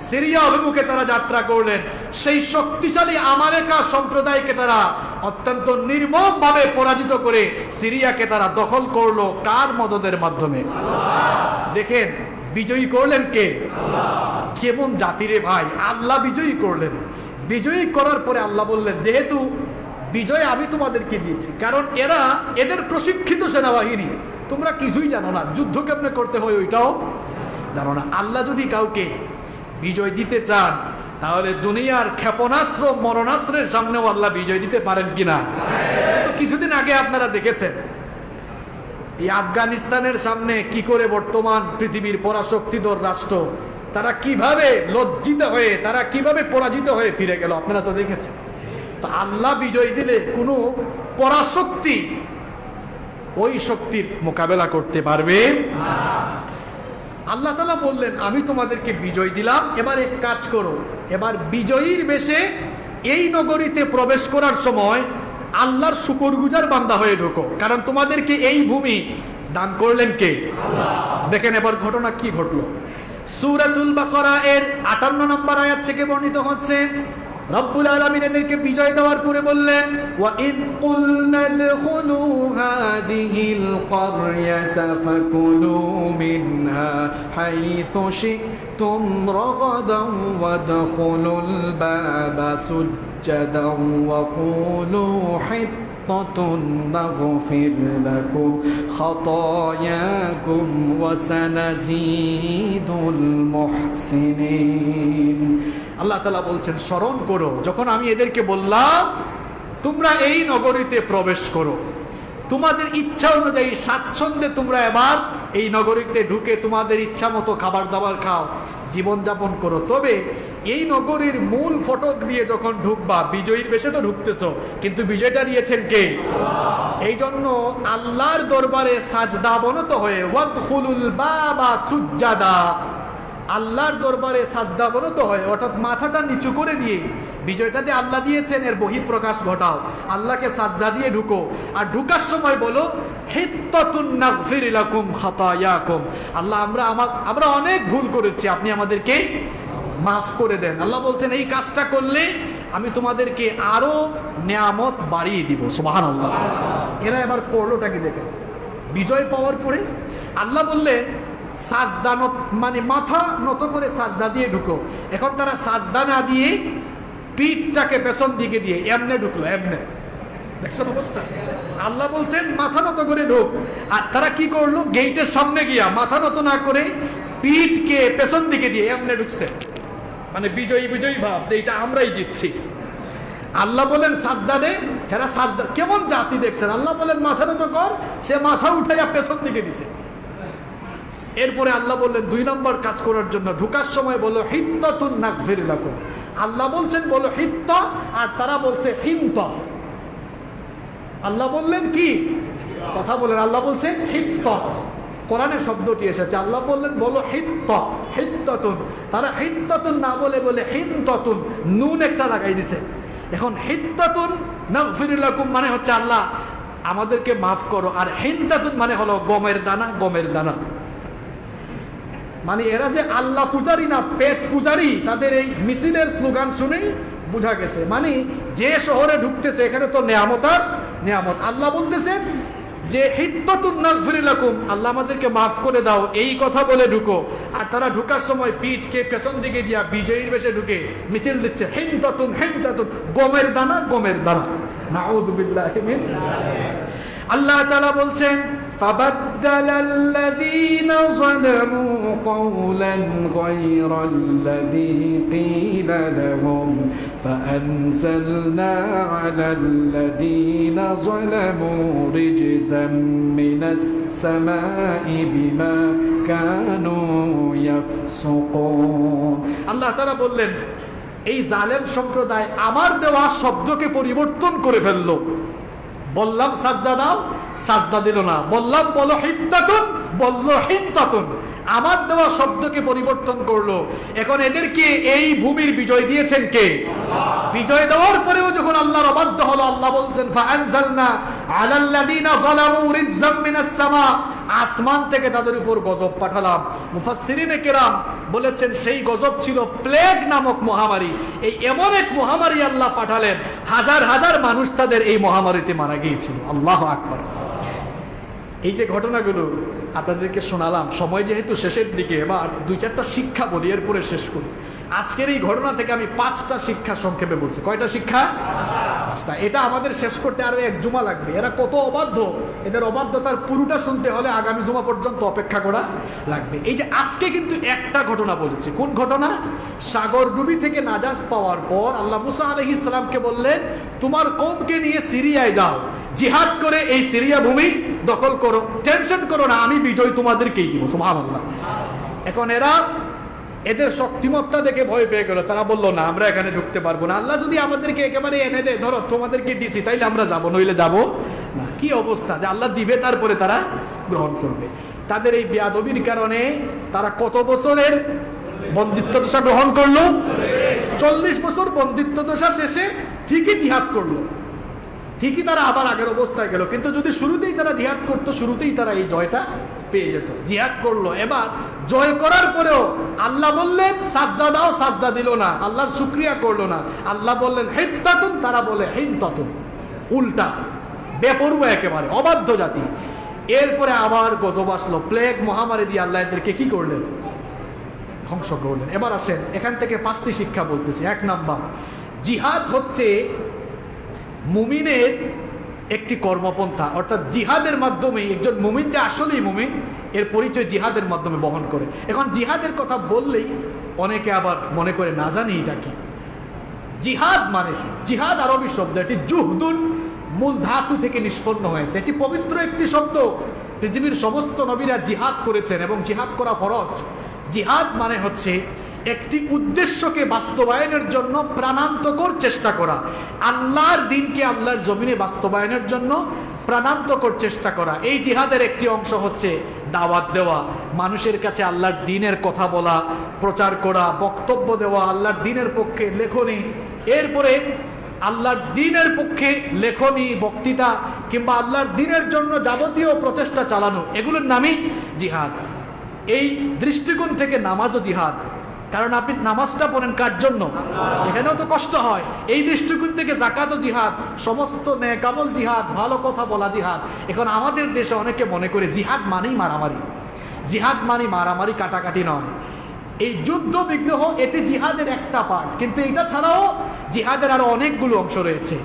সিরিয়া অভিমুখে তারা যাত্রা করলেন। সেই শক্তিশালী আমালেকা সম্প্রদায়কে তারা অত্যন্ত নির্মমভাবে পরাজিত করে সিরিয়াকে তারা দখল করলো কার মদদের মাধ্যমে? দেখেন বিজয়ী করলেন কে? কেমন জাতিরে ভাই, আল্লাহ বিজয়ী করলেন। বিজয়ী করার পরে আল্লাহ বললেন যেহেতু বিজয় আমি তোমাদেরকে দিয়েছি, কারণ এদের প্রশিক্ষিত সেনাবাহিনী, তোমরা কিছুই জানো না, যুদ্ধ কেমনে করতে হয় ওইটাও জানো না। আল্লাহ যদি কাউকে বিজয় দিতে চান তাহলে দুনিয়ার ক্ষেপণাস্ত্র মরণাস্ত্রের সামনেও আল্লাহ বিজয় দিতে পারেন কিনা? তো কিছুদিন আগে আপনারা দেখেছেন এই আফগানিস্তানের সামনে কি করে বর্তমান পৃথিবীর পরাশক্তিধর রাষ্ট্র তারা কিভাবে লজ্জিত হয়ে, তারা কিভাবে পরাজিত হয়ে ফিরে গেল, আপনারা তো দেখেছেন। তো আল্লাহ বিজয় দিলে কোনো পরাশক্তি ওই শক্তির মোকাবেলা করতে পারবে না। আল্লাহ তাআলা বললেন আমি তোমাদেরকে বিজয় দিলাম, এবার এক কাজ করো, এবার বিজয়ীর বেশে এই নগরীতে প্রবেশ করার সময় আল্লাহর শুকরগুজার বান্দা হয়ে ঢোকো, কারণ তোমাদেরকে এই ভূমি দান করলেন কে? আল্লাহ। দেখেন এবার ঘটনা কি ঘটলো। সূরাতুল বাকারা এর 58 নম্বর আয়াত থেকে বর্ণিত হচ্ছে রব্বুল আলামিন এদেরকে বিজয় দেওয়ার পরে বললেন ওয়া ইয কুলনা দখুলু হাদিহিল ক্বরয়াতা ফাকুলু মিনহা হাইথু শি'তুম রাগাদান ওয়াদখুলুল বাবা সুজ্জাদান ওয়া কুলু হিত্তাতুন নাগফির লাকুম খাতায়াকুম ওয়া সানাজিদুল মুহসিনিন। আল্লাহ তাআলা বলছেন স্মরণ করো যখন আমি এদেরকে বললাম তোমরা এই নগরীতে প্রবেশ করো, তোমাদের ইচ্ছা অনুযায়ী স্বাচ্ছন্দ্যে তোমরা এবার এই নগরীতে ঢুকে তোমাদের ইচ্ছা মতো খাবার দাবার খাও, জীবনযাপন করো। তবে এই নগরীর মূল ফটক দিয়ে যখন ঢুকবা বিজয়ীর বেশে তো ঢুকতেছো, কিন্তু বিজয়টা দিয়েছেন কে? এই জন্য আল্লাহর দরবারে সাজদা অবনত হয়ে ওয়াদখুলুল বাবা সুজ্জাদা, আল্লাহর দরবারে সাজদা অবনত হয়, অর্থাৎ মাথাটা নিচু করে দিয়ে বিজয়টা দিয়ে আল্লাহ দিয়েছেন এর বহিঃপ্রকাশ ঘটাও, আল্লাহকে সাজদা দিয়ে ঢুকো। আর ঢুকার সময় বলো হিত্তাতুন নাগফির লাকুম খাতায়াকুম, আল্লাহ আমরা অনেক ভুল করেছি, আপনি আমাদেরকে মাফ করে দেন। আল্লাহ বলছেন এই কাজটা করলে আমি তোমাদেরকে আরো নিয়ামত বাড়িয়ে দিব। সুবহানাল্লাহ। এরা এবার করলোটাকে দেখে বিজয় পাওয়ার পরে আল্লাহ বললেন সাজদা মানে মাথা নত করে সাজদা দিয়ে ঢুকো। এখন তারা সাজদা না দিয়ে পিঠটাকে পেছন দিকে দিয়ে এমনে ঢুকলো, এমনে। দেখছেন অবস্থা? আল্লাহ বলছেন মাথা নত করে ঢুক, আর তারা কি করলো? গেইটের সামনে গিয়া মাথা নত না করে পিঠকে পেছন দিকে দিয়ে এমনে ঢুকছে, মানে বিজয়ী বিজয়ী ভাব যে এটা আমরাই জিতছি। আল্লাহ বলেন সাজদা দে, হেরা সাজদা কেমন জাতি দেখছেন? আল্লাহ বলেন মাথা নত কর, সে মাথা উঠাইয়া পেছন দিকে দিছে। এরপরে আল্লাহ বললেন 2 নম্বর কাজ করার জন্য ঢুকার সময় বলো হিত্তাতুন নাগফির লাকুম, আল্লাহ বলছেন বলো হিত্তা, আর তারা বলছে হিন্তা। আল্লাহ বললেন কি কথা বলেন? আল্লাহ বলছেন হিত্তা, কোরআনে শব্দটি এসেছে। আল্লাহ বললেন বলো হিত্তা, হিত্তাতুন, তারা হিত্তাতুন না বলে বলে হিন্তাতুন, নুন একটা লাগাই দিছে। এখন হিত্তাতুন নাগফির লাকুম মানে হচ্ছে আল্লাহ আমাদেরকে মাফ করো, আর হিন্তাতুন মানে হলো গমের দানা, গমের দানা। মানে এরা যে আল্লাহ পূজারি না পেট পূজারি, তাদের এই মিছিলের স্লোগান শুনেই বোঝা গেছে। মানে যে শহরে ঢুকতেছে এখানে তো নেয়ামত আর নেয়ামত। আল্লাহ বলতেছেন যে হিত্তাতুন নাগফির লাকুম, আল্লাহ আমাদেরকে মাফ করে দাও, এই কথা বলে ঢুকো। আর তারা ঢুকার সময় পিঠকে পেছন দিকে দিয়া বিজয়ীর বেশে ঢুকে মিছিল দিচ্ছে হিন্তাতুন হিন্তাতুন, গমের দানা গমের দানা। নাউযু বিল্লাহি মিন। আল্লাহ তাআলা বলছেন فبدل الذين ظلموا قولا غير الذي قيل لهم فأنزلنا على الذين ظلموا رجزا من السماء بما كانوا يفسقون। আল্লাহ তাআলা বললেন এই জালেম সম্প্রদায় আমার দেওয়া শব্দকে পরিবর্তন করে ফেললো। বললাম সাজদা দাও, সাজদা দিল না। বললাম বলো হিত্তাতুন, বললো হিন্তাতুন। আমার দেওয়া শব্দকে পরিবর্তন করলো। এখন এদেরকে এই ভূমির বিজয় দিয়েছেন কে? বিজয় দেওয়ার পরেও যখন আল্লাহর অবাধ্য হলো, আল্লাহ বলছেন ফাআনজালনা আলাল্লাযিনা যালামু রিজজাম মিনাস সামা, আসমান থেকে তাদের উপর গজব পাঠালাম। মুফাসসিরিনে কেরাম বলেছেন সেই গজব ছিল প্লেগ নামক মহামারী। এই এমন এক মহামারী আল্লাহ পাঠালেন, হাজার হাজার মানুষ তাদের এই মহামারীতে মারা গিয়েছিল। আল্লাহু আকবার। এই যে ঘটনাগুলো আপনাদেরকে শোনালাম, সময় যেহেতু শেষের দিকে, এবার 2-4টা শিক্ষা বলি, এরপরে শেষ করি। আজকের এই ঘটনা থেকে আমি 5টা শিক্ষা সংক্ষেপে বলছি। কয়টা শিক্ষা? 5টা। এটা আমাদের শেষ করতে আরো 1 জুমা লাগবে। এরা কত অবাধ্য, এদের অবাধ্যতার পুরোটা শুনতে হলে আগামী জুমা পর্যন্ত অপেক্ষা করা লাগবে। এই যে আজকে কিন্তু একটা ঘটনা বলেছি। কোন ঘটনা? সাগর ডুবি থেকে নাজাত পাওয়ার পর আল্লাহ মুসা আলাইহিস সালামকে বললেন তোমার কওমকে নিয়ে সিরিয়ায় যাও, জিহাদ করে এই সিরিয়া ভূমি দখল করো, টেনশন করো না, আমি বিজয় তোমাদেরকেই দিব। সুবহানাল্লাহ। এখন এদের শক্তিমত্তা দেখে ভয় পেয়ে গেল। তারা বলল না আমরা এখানে ঢুকতে পারবো না, আল্লাহ যদি আমাদেরকে একেবারে এনে দেয়, ধরো তোমাদেরকে দিছি, তাইলে আমরা যাবো, নইলে যাবো না। কি অবস্থা যে আল্লাহ দিবে তারপরে তারা গ্রহণ করবে। তাদের এই বেয়াদবির কারণে তারা কত বছরের বন্দিত্ব দশা গ্রহণ করলো? 40 বছর বন্দিত্ব দশা শেষে ঠিকই জিহাদ করলো, ঠিকই তারা আবার আগের অবস্থায় গেল। কিন্তু যদি শুরুতেই তারা জিহাদ করতো, শুরুতেই তারা এই জয়টা পেয়ে যেত। জিহাদ করলো, এবার জয় করার পরেও আল্লাহ বললেন সাজদা দাও, সাজদা দিল না, আল্লাহর শুকরিয়া করলো না। আল্লাহ বললেন হিত্তাতুন, তারা বলে হিন্তাতুন। উল্টা, বেপরুয়া, একেবারে অবাধ্য জাতি। এরপরে আবার গজব আসলো, প্লেগ মহামারী দিয়ে আল্লাহ এদেরকে কি করলেন? ধ্বংস করলেন। এবার আসেন এখান থেকে 5টি শিক্ষা বলতেছি। 1 নাম্বার, জিহাদ হচ্ছে মুমিনের একটি কর্মপন্থা, অর্থাৎ জিহাদের মাধ্যমে একজন মুমিন যে আসলেই মুমিন এর পরিচয় জিহাদের মাধ্যমে বহন করে। এখন জিহাদের কথা বললেই অনেকে আবার মনে করে না জানি এটা কি। জিহাদ মানে কি? জিহাদ আরবি শব্দ, এটি জুহদুন মূল ধাতু থেকে নিষ্পন্ন হয়েছে। এটি পবিত্র একটি শব্দ। পৃথিবীর সমস্ত নবীরা জিহাদ করেছেন এবং জিহাদ করা ফরজ। জিহাদ মানে হচ্ছে একটি উদ্দেশ্যকে বাস্তবায়নের জন্য প্রাণান্তকর চেষ্টা করা, আল্লাহর দ্বীনকে আল্লাহর জমিনে বাস্তবায়নের জন্য প্রাণান্তকর চেষ্টা করা। এই জিহাদের একটি অংশ হচ্ছে দাওয়াত দেওয়া, মানুষের কাছে আল্লাহর দ্বীনের কথা বলা, প্রচার করা, বক্তব্য দেওয়া, আল্লাহর দ্বীনের পক্ষে লেখনী, এরপরে আল্লাহর দ্বীনের পক্ষে লেখনী, বক্তৃতা কিংবা আল্লাহর দ্বীনের জন্য যাবতীয় প্রচেষ্টা চালানো, এগুলোর নামই জিহাদ। এই দৃষ্টিকোণ থেকে নামাজও জিহাদ, কারণ আপনি নামাজটা পড়েন কার জন্য? এখানেও তো কষ্ট হয়। এই দৃষ্টিকোণ থেকে যাকাতও জিহাদ, সমস্ত নেক আমল জিহাদ, ভালো কথা বলা জিহাদ। এখন আমাদের দেশে অনেকে মনে করে জিহাদ মানেই মারামারি। জিহাদ মানে মারামারি, কাটাকাটি নয়। এই যুদ্ধ বিগ্রহ এটি জিহাদের একটা পার্ট, কিন্তু এটা ছাড়াও জিহাদের আরো অনেকগুলো অংশ রয়েছে।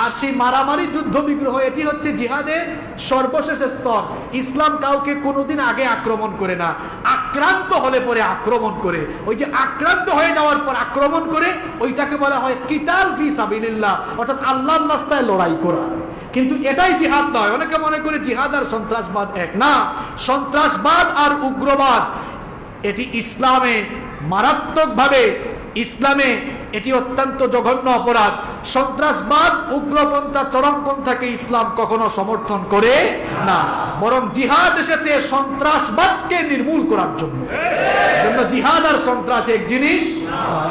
আর সেই মারামারি, যুদ্ধ বিগ্রহ, এটি হচ্ছে জিহাদের সর্বশেষ স্তর। ইসলাম কাউকে কোনোদিন আগে আক্রমণ করে না, আক্রান্ত হলে পরে আক্রমণ করে। ওই যে আক্রান্ত হয়ে যাওয়ার পর আক্রমণ করে, ওইটাকে বলা হয় কিতাল ফি সাবিলিল্লাহ, অর্থাৎ আল্লাহর রাস্তায় লড়াই করা। কিন্তু এটাই জিহাদ নয়। অনেকে মনে করে জিহাদ আর সন্ত্রাসবাদ এক। না, সন্ত্রাসবাদ আর উগ্রবাদ এটি ইসলামে মারাত্মকভাবে, ইসলামে এটি অত্যন্ত জঘন্য অপরাধ। সন্ত্রাসবাদ, উগ্রপন্থা, চরমপন্থাকে ইসলাম কখনো সমর্থন করে না, বরং জিহাদ এসেছে সন্ত্রাসবাদকে নির্মূল করার জন্য। জিহাদ আর সন্ত্রাস এক জিনিস,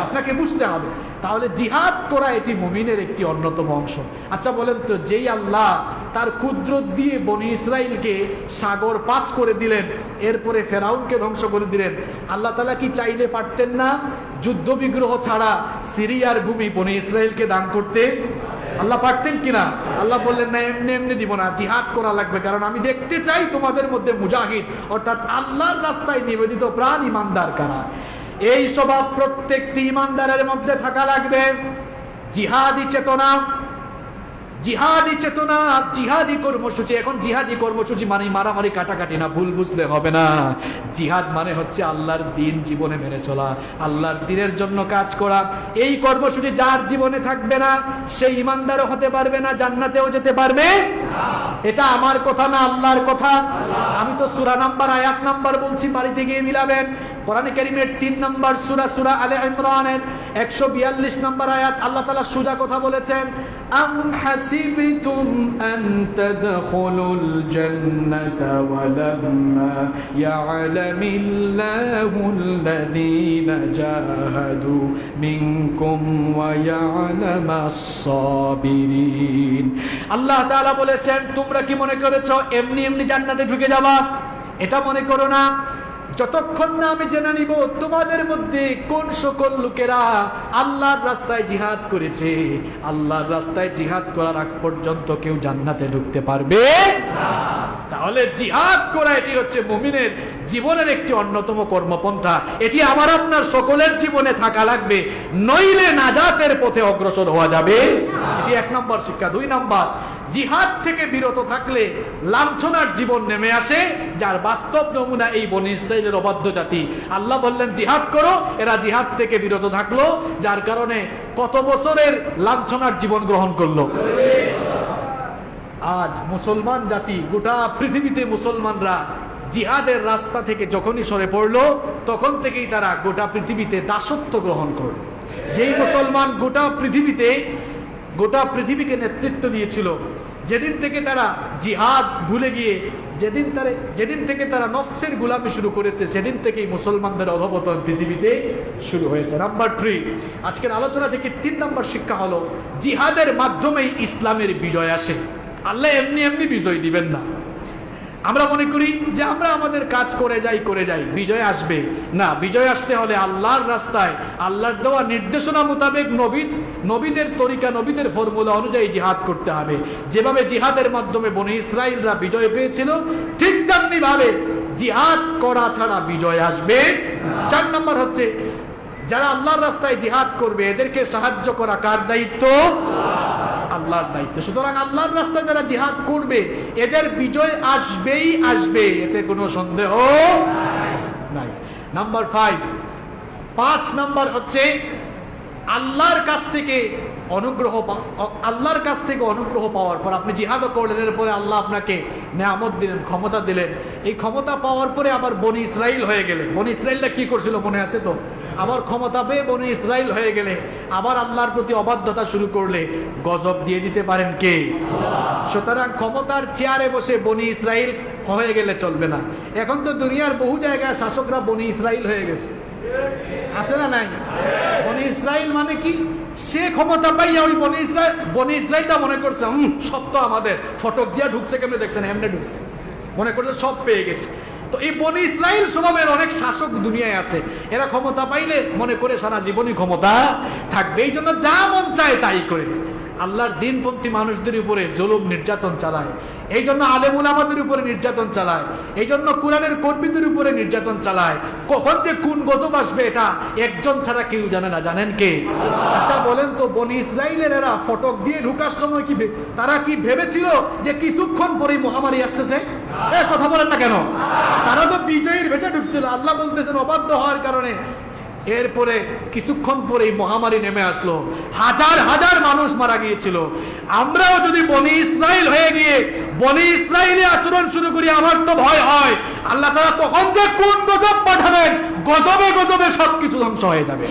আপনাকে বুঝতে হবে। তাহলে জিহাদ করা এটি মুমিনের একটি অন্যতম অংশ। আচ্ছা বলেন তো, যেই আল্লাহ তার কুদরত দিয়ে বনি ইসরাইলকে সাগর পাস করে দিলেন, এরপরে ফেরাউনকে ধ্বংস করে দিলেন, আল্লাহ তাআলা কি চাইলে পারতেন না যুদ্ধ বিগ্রহ ছাড়া সিরিয়ার ভূমি বনি ইসরাইলকে দান করতে? আল্লাহ পারতেন কিনা? আল্লাহ বললেন না, এমনি এমনি দিব না, জিহাদ করা লাগবে, কারণ আমি দেখতে চাই তোমাদের মধ্যে মুজাহিদ, অর্থাৎ আল্লাহর রাস্তায় নিবেদিত প্রাণ ইমানদার কারা। এই স্বভাব প্রত্যেকটি ইমানদারের মধ্যে থাকা লাগবে। জিহাদি চেতনা, জিহাদি চেতনা, জিহাদি কর্মসূচি। এখন জিহাদি কর্মসূচি মানে মারামারি, কাটাকাটি না, ভুল বুঝলে হবে না। জিহাদ মানে হচ্ছে আল্লাহর দ্বীন জীবনে মেনে চলা, আল্লাহর দ্বীনের জন্য কাজ করা। এই কর্মসূচি যার জীবনে থাকবে না, সেই ইমানদারও হতে পারবে না, জান্নাতেও যেতে পারবে। এটা আমার কথা না, আল্লাহর কথা। আমি তো সূরা নাম্বার, আয়াত নাম্বার বলছি, বাড়িতে গিয়ে মিলাবেন। কোরআনে কারীমের 3 নম্বর সূরা, সূরা আলে ইমরানের 142 নম্বর আয়াত, আল্লাহ তাআলা সোজা কথা বলেছেন, আম হাসিবতুম আন তাদখুলুল জান্নাতা ওয়া লাম্মা ইয়া'লামিল্লাহুল্লাযীনা জাহাদু মিনকুম ওয়া ইয়া'লামাস সাবিরিন। আল্লাহ তাআলা বলেছেন, তোমরা কি মনে করেছো এমনি এমনি জান্নাতে ঢুকে যাবা? এটা মনে করো না। যতক্ষণ না আমি জেনে নিব তোমাদের মধ্যে কোন সকল লোকেরা আল্লাহর রাস্তায় জিহাদ করেছে, আল্লাহর রাস্তায় জিহাদ করার আগ পর্যন্ত কেউ জান্নাতে ঢুকতে পারবে না। তাহলে জিহাদ করা এটি হচ্ছে মুমিনের জীবনের একটি অন্যতম কর্মপন্থা। এটি আমার আপনার সকলের জীবনে থাকা লাগবে, নইলে নাজাতের পথে অগ্রসর হওয়া যাবে। এটি 1 নম্বর শিক্ষা। 2 নম্বর, জিহাদ থেকে বিরত থাকলে লাঞ্ছনার জীবন নেমে আসে, যার বাস্তব নমুনা এই বনী ইসরাইলের অবাধ্য জাতি। আল্লাহ বললেন জিহাদ করো, এরা জিহাদ থেকে বিরত থাকলো, যার কারণে কত বছরের লাঞ্ছনার জীবন গ্রহণ করলো। আজ মুসলমান জাতি, গোটা পৃথিবীতে মুসলমানরা জিহাদের রাস্তা থেকে যখনই সরে পড়লো, তখন থেকেই তারা গোটা পৃথিবীতে দাসত্ব গ্রহণ করলো। যেই মুসলমান গোটা পৃথিবীকে নেতৃত্ব দিয়েছিল, যেদিন থেকে তারা জিহাদ ভুলে গিয়ে যেদিন থেকে তারা নফসের গোলামি শুরু করেছে, সেদিন থেকেই মুসলমানদের অধঃপতন পৃথিবীতে শুরু হয়েছে। নাম্বার 3, আজকের আলোচনা থেকে 3 নম্বর শিক্ষা হলো, জিহাদের মাধ্যমেই ইসলামের বিজয় আসে। আল্লাহ এমনি এমনি বিজয় দিবেন না। আমরা মনে করি যে আমরা আমাদের কাজ করে যাই বিজয় আসবে না। বিজয় আসতে হলে আল্লাহর রাস্তায়, আল্লাহর দেওয়া নির্দেশনা মোতাবেক, নবীদের তরিকা, নবীদের ফর্মুলা অনুযায়ী জিহাদ করতে হবে। যেভাবে জিহাদের মাধ্যমে বনী ইসরাইলরা বিজয় পেয়েছিল, ঠিক তেমনি ভাবে জিহাদ করা ছাড়া বিজয় আসবে। 4 নম্বর হচ্ছে, যারা আল্লাহর রাস্তায় জিহাদ করবে, এদেরকে সাহায্য করা কার দায়িত্ব? আল্লাহর দায়িত্ব। সুতরাং আল্লাহর রাস্তায় যারা জিহাদ করবে এদের বিজয় আসবেই আসবে, এতে কোনো সন্দেহ নাই। নাম্বার 5 নাম্বার হচ্ছে আল্লাহর কাছ থেকে অনুগ্রহ পাওয়ার পর আপনি জিহাদও করলেন, এরপরে আল্লাহ আপনাকে নেয়ামত দিলেন, ক্ষমতা দিলেন। এই ক্ষমতা পাওয়ার পরে আবার বনি ইসরাইল হয়ে গেলে, বনি ইসরাইলটা কি করছিল মনে আছে তো? আবার ক্ষমতা পেয়ে বনি ইসরাইল হয়ে গেলে আবার আল্লাহর প্রতি অবাধ্যতা শুরু করলে গজব দিয়ে দিতে পারেন কে? সুতরাং ক্ষমতার চেয়ারে বসে বনি ইসরাইল হয়ে গেলে চলবে না। এখন তো দুনিয়ার বহু জায়গায় শাসকরা বনি ইসরাইল হয়ে গেছে, আছে না নাই? বনি ইসরাইল মানে কি? সে ক্ষমতা পাইয়া ওই বনি ইসরাইলটা মনে করছে সব তো আমাদের, ফটক দিয়া ঢুকছে, কেমনে দেখছেন এমনি ঢুকছে, মনে করছে সব পেয়ে গেছে। তো এই বনি ইসরাইল স্বভাবের অনেক শাসক দুনিয়ায় আছে, এরা ক্ষমতা পাইলে মনে করে সারা জীবনই ক্ষমতা থাকবে, এই জন্য যা মন চায় তাই করে আল্লাহর দিনপন্থী মানুষদের উপরে জুলুম নির্যাতন চালায়, এই জন্য আলেম উলামাদের উপরে নির্যাতন চালায়, এই জন্য কোরআনের কর্মীদের উপরে নির্যাতন চালায়। কখন যে কোন গজব আসবে এটা একজন ছাড়া কেউ জানে না, জানেন কে? আচ্ছা বলেন তো, বনি ইসরাইলের এরা ফটক দিয়ে ঢুকার সময় কি তারা কি ভেবেছিল যে কিছুক্ষণ পরেই মহামারী আসতেছে? কথা বলেন না কেন? তারা তো বিজয়ীর ভেসে ঢুকছিল। আল্লাহ বলতেছেন অবাধ্য হওয়ার কারণে এরপরে কিছুক্ষণ পরেই মহামারী নেমে আসলো, হাজার হাজার মানুষ মারা গিয়েছিল। আমরাও যদি বনি ইসরাইল হয়ে গিয়ে বনি ইসরাইলি আচরণ শুরু করি, আমার তো ভয় হয় আল্লাহ তাআলা কখন যে কোন গজব পাঠাবেন, গজবে গজবে সবকিছু ধ্বংস হয়ে যাবে।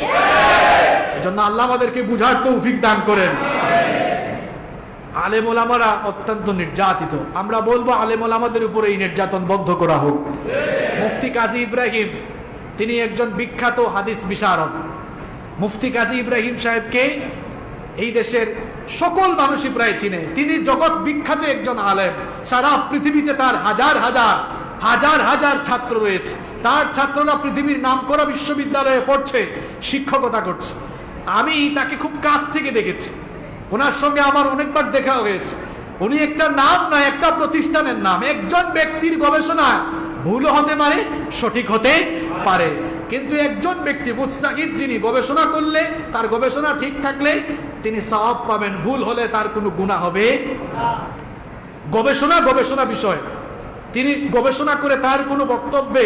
এজন্য আল্লাহ আমাদেরকে বুঝার তৌফিক দান করেন। আলেম ওলামারা অত্যন্ত নির্যাতিত, আমরা বলবো আলেম ওলামাদের উপরে এই নির্যাতন বন্ধ করা হোক। মুফতি কাজী ইব্রাহিম, তিনি একজন বিখ্যাত হাদিস বিশারদ। মুফতি কাজী ইব্রাহিম সাহেবকে এই দেশের সকল মানুষই প্রায় চিনে, তিনি জগৎ বিখ্যাত একজন আলেম। সারা পৃথিবীতে তার হাজার হাজার ছাত্র রয়েছে, তার ছাত্ররা পৃথিবীর নামকরা বিশ্ববিদ্যালয়ে পড়ছে, শিক্ষকতা করছে। আমি তাকে খুব কাছ থেকে দেখেছি, ওনার সঙ্গে আমার অনেকবার দেখা হয়েছে। উনি একটা নাম না, একটা প্রতিষ্ঠানের নাম। একজন ব্যক্তির গবেষণা ভুল হতে পারে, সঠিক হতে পারে, কিন্তু একজন ব্যক্তি মুজতাহিদ, যিনি গবেষণা করলে তার গবেষণা ঠিক থাকলে তিনি সওয়াব পাবেন, ভুল হলে তার কোনো গুনাহ হবে। গবেষণা বিষয়, তিনি গবেষণা করে তার কোনো বক্তব্যে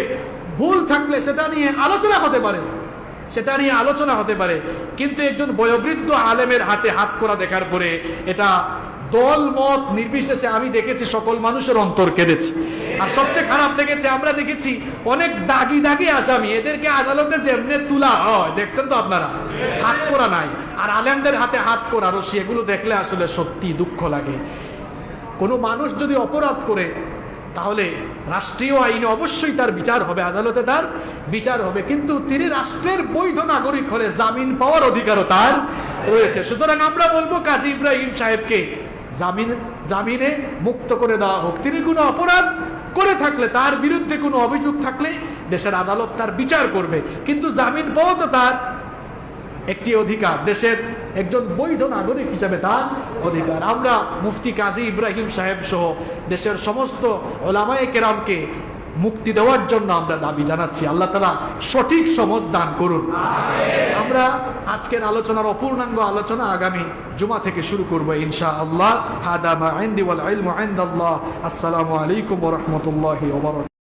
ভুল থাকলে সেটা নিয়ে আলোচনা হতে পারে, কিন্তু একজন বয়োবৃদ্ধ আলেমের হাতে হাত করা দেখার পরে এটা দল মত নির্বিশেষে আমি দেখেছি সকল মানুষের অন্তর কেঁদেছে। আর সবচেয়ে খারাপ লেগেছে, আমরা দেখেছি অনেক দাগি আসামি, এদেরকে আদালতে যেমনি তুলা হয় দেখছেন তো আপনারা, হাত করা নাই। আর আলেমদের হাতে হাত করা রশি, এগুলো দেখলে আসলে সত্যি দুঃখ লাগে। কোনো মানুষ যদি অপরাধ করে তাহলে রাষ্ট্রীয় আইনে অবশ্যই তার বিচার হবে, আদালতে তার বিচার হবে, কিন্তু তিনি রাষ্ট্রের বৈধ নাগরিক হলে জামিন পাওয়ার অধিকারও তার রয়েছে। সুতরাং আমরা বলবো কাজী ইব্রাহিম সাহেবকে জামিনে মুক্ত করে দেওয়া হোক। তিনি কোনো অপরাধ করে থাকলে, তার বিরুদ্ধে কোনো অভিযোগ থাকলে দেশের আদালত তার বিচার করবে, কিন্তু জামিন পাওয়া তো তার একটি অধিকার, দেশের একজন বৈধ নাগরিক হিসেবে তার অধিকার। আমরা মুফতি কাজী ইব্রাহিম সাহেব সহ দেশের সমস্ত ওলামায়ে কেরামকে মুক্তি দেওয়ার জন্য আমরা দাবি জানাচ্ছি। আল্লাহ তাআলা সঠিক সমঝ দান করুন। আমরা আজকের আলোচনার অপূর্ণাঙ্গ আলোচনা আগামী জুমা থেকে শুরু করব ইনশাআল্লাহ। হাদা মা ইনদি ওয়াল ইলমু ইনদাল্লাহ। আসসালামু আলাইকুম ওয়া রাহমাতুল্লাহি ওয়া বারাকাতুহু।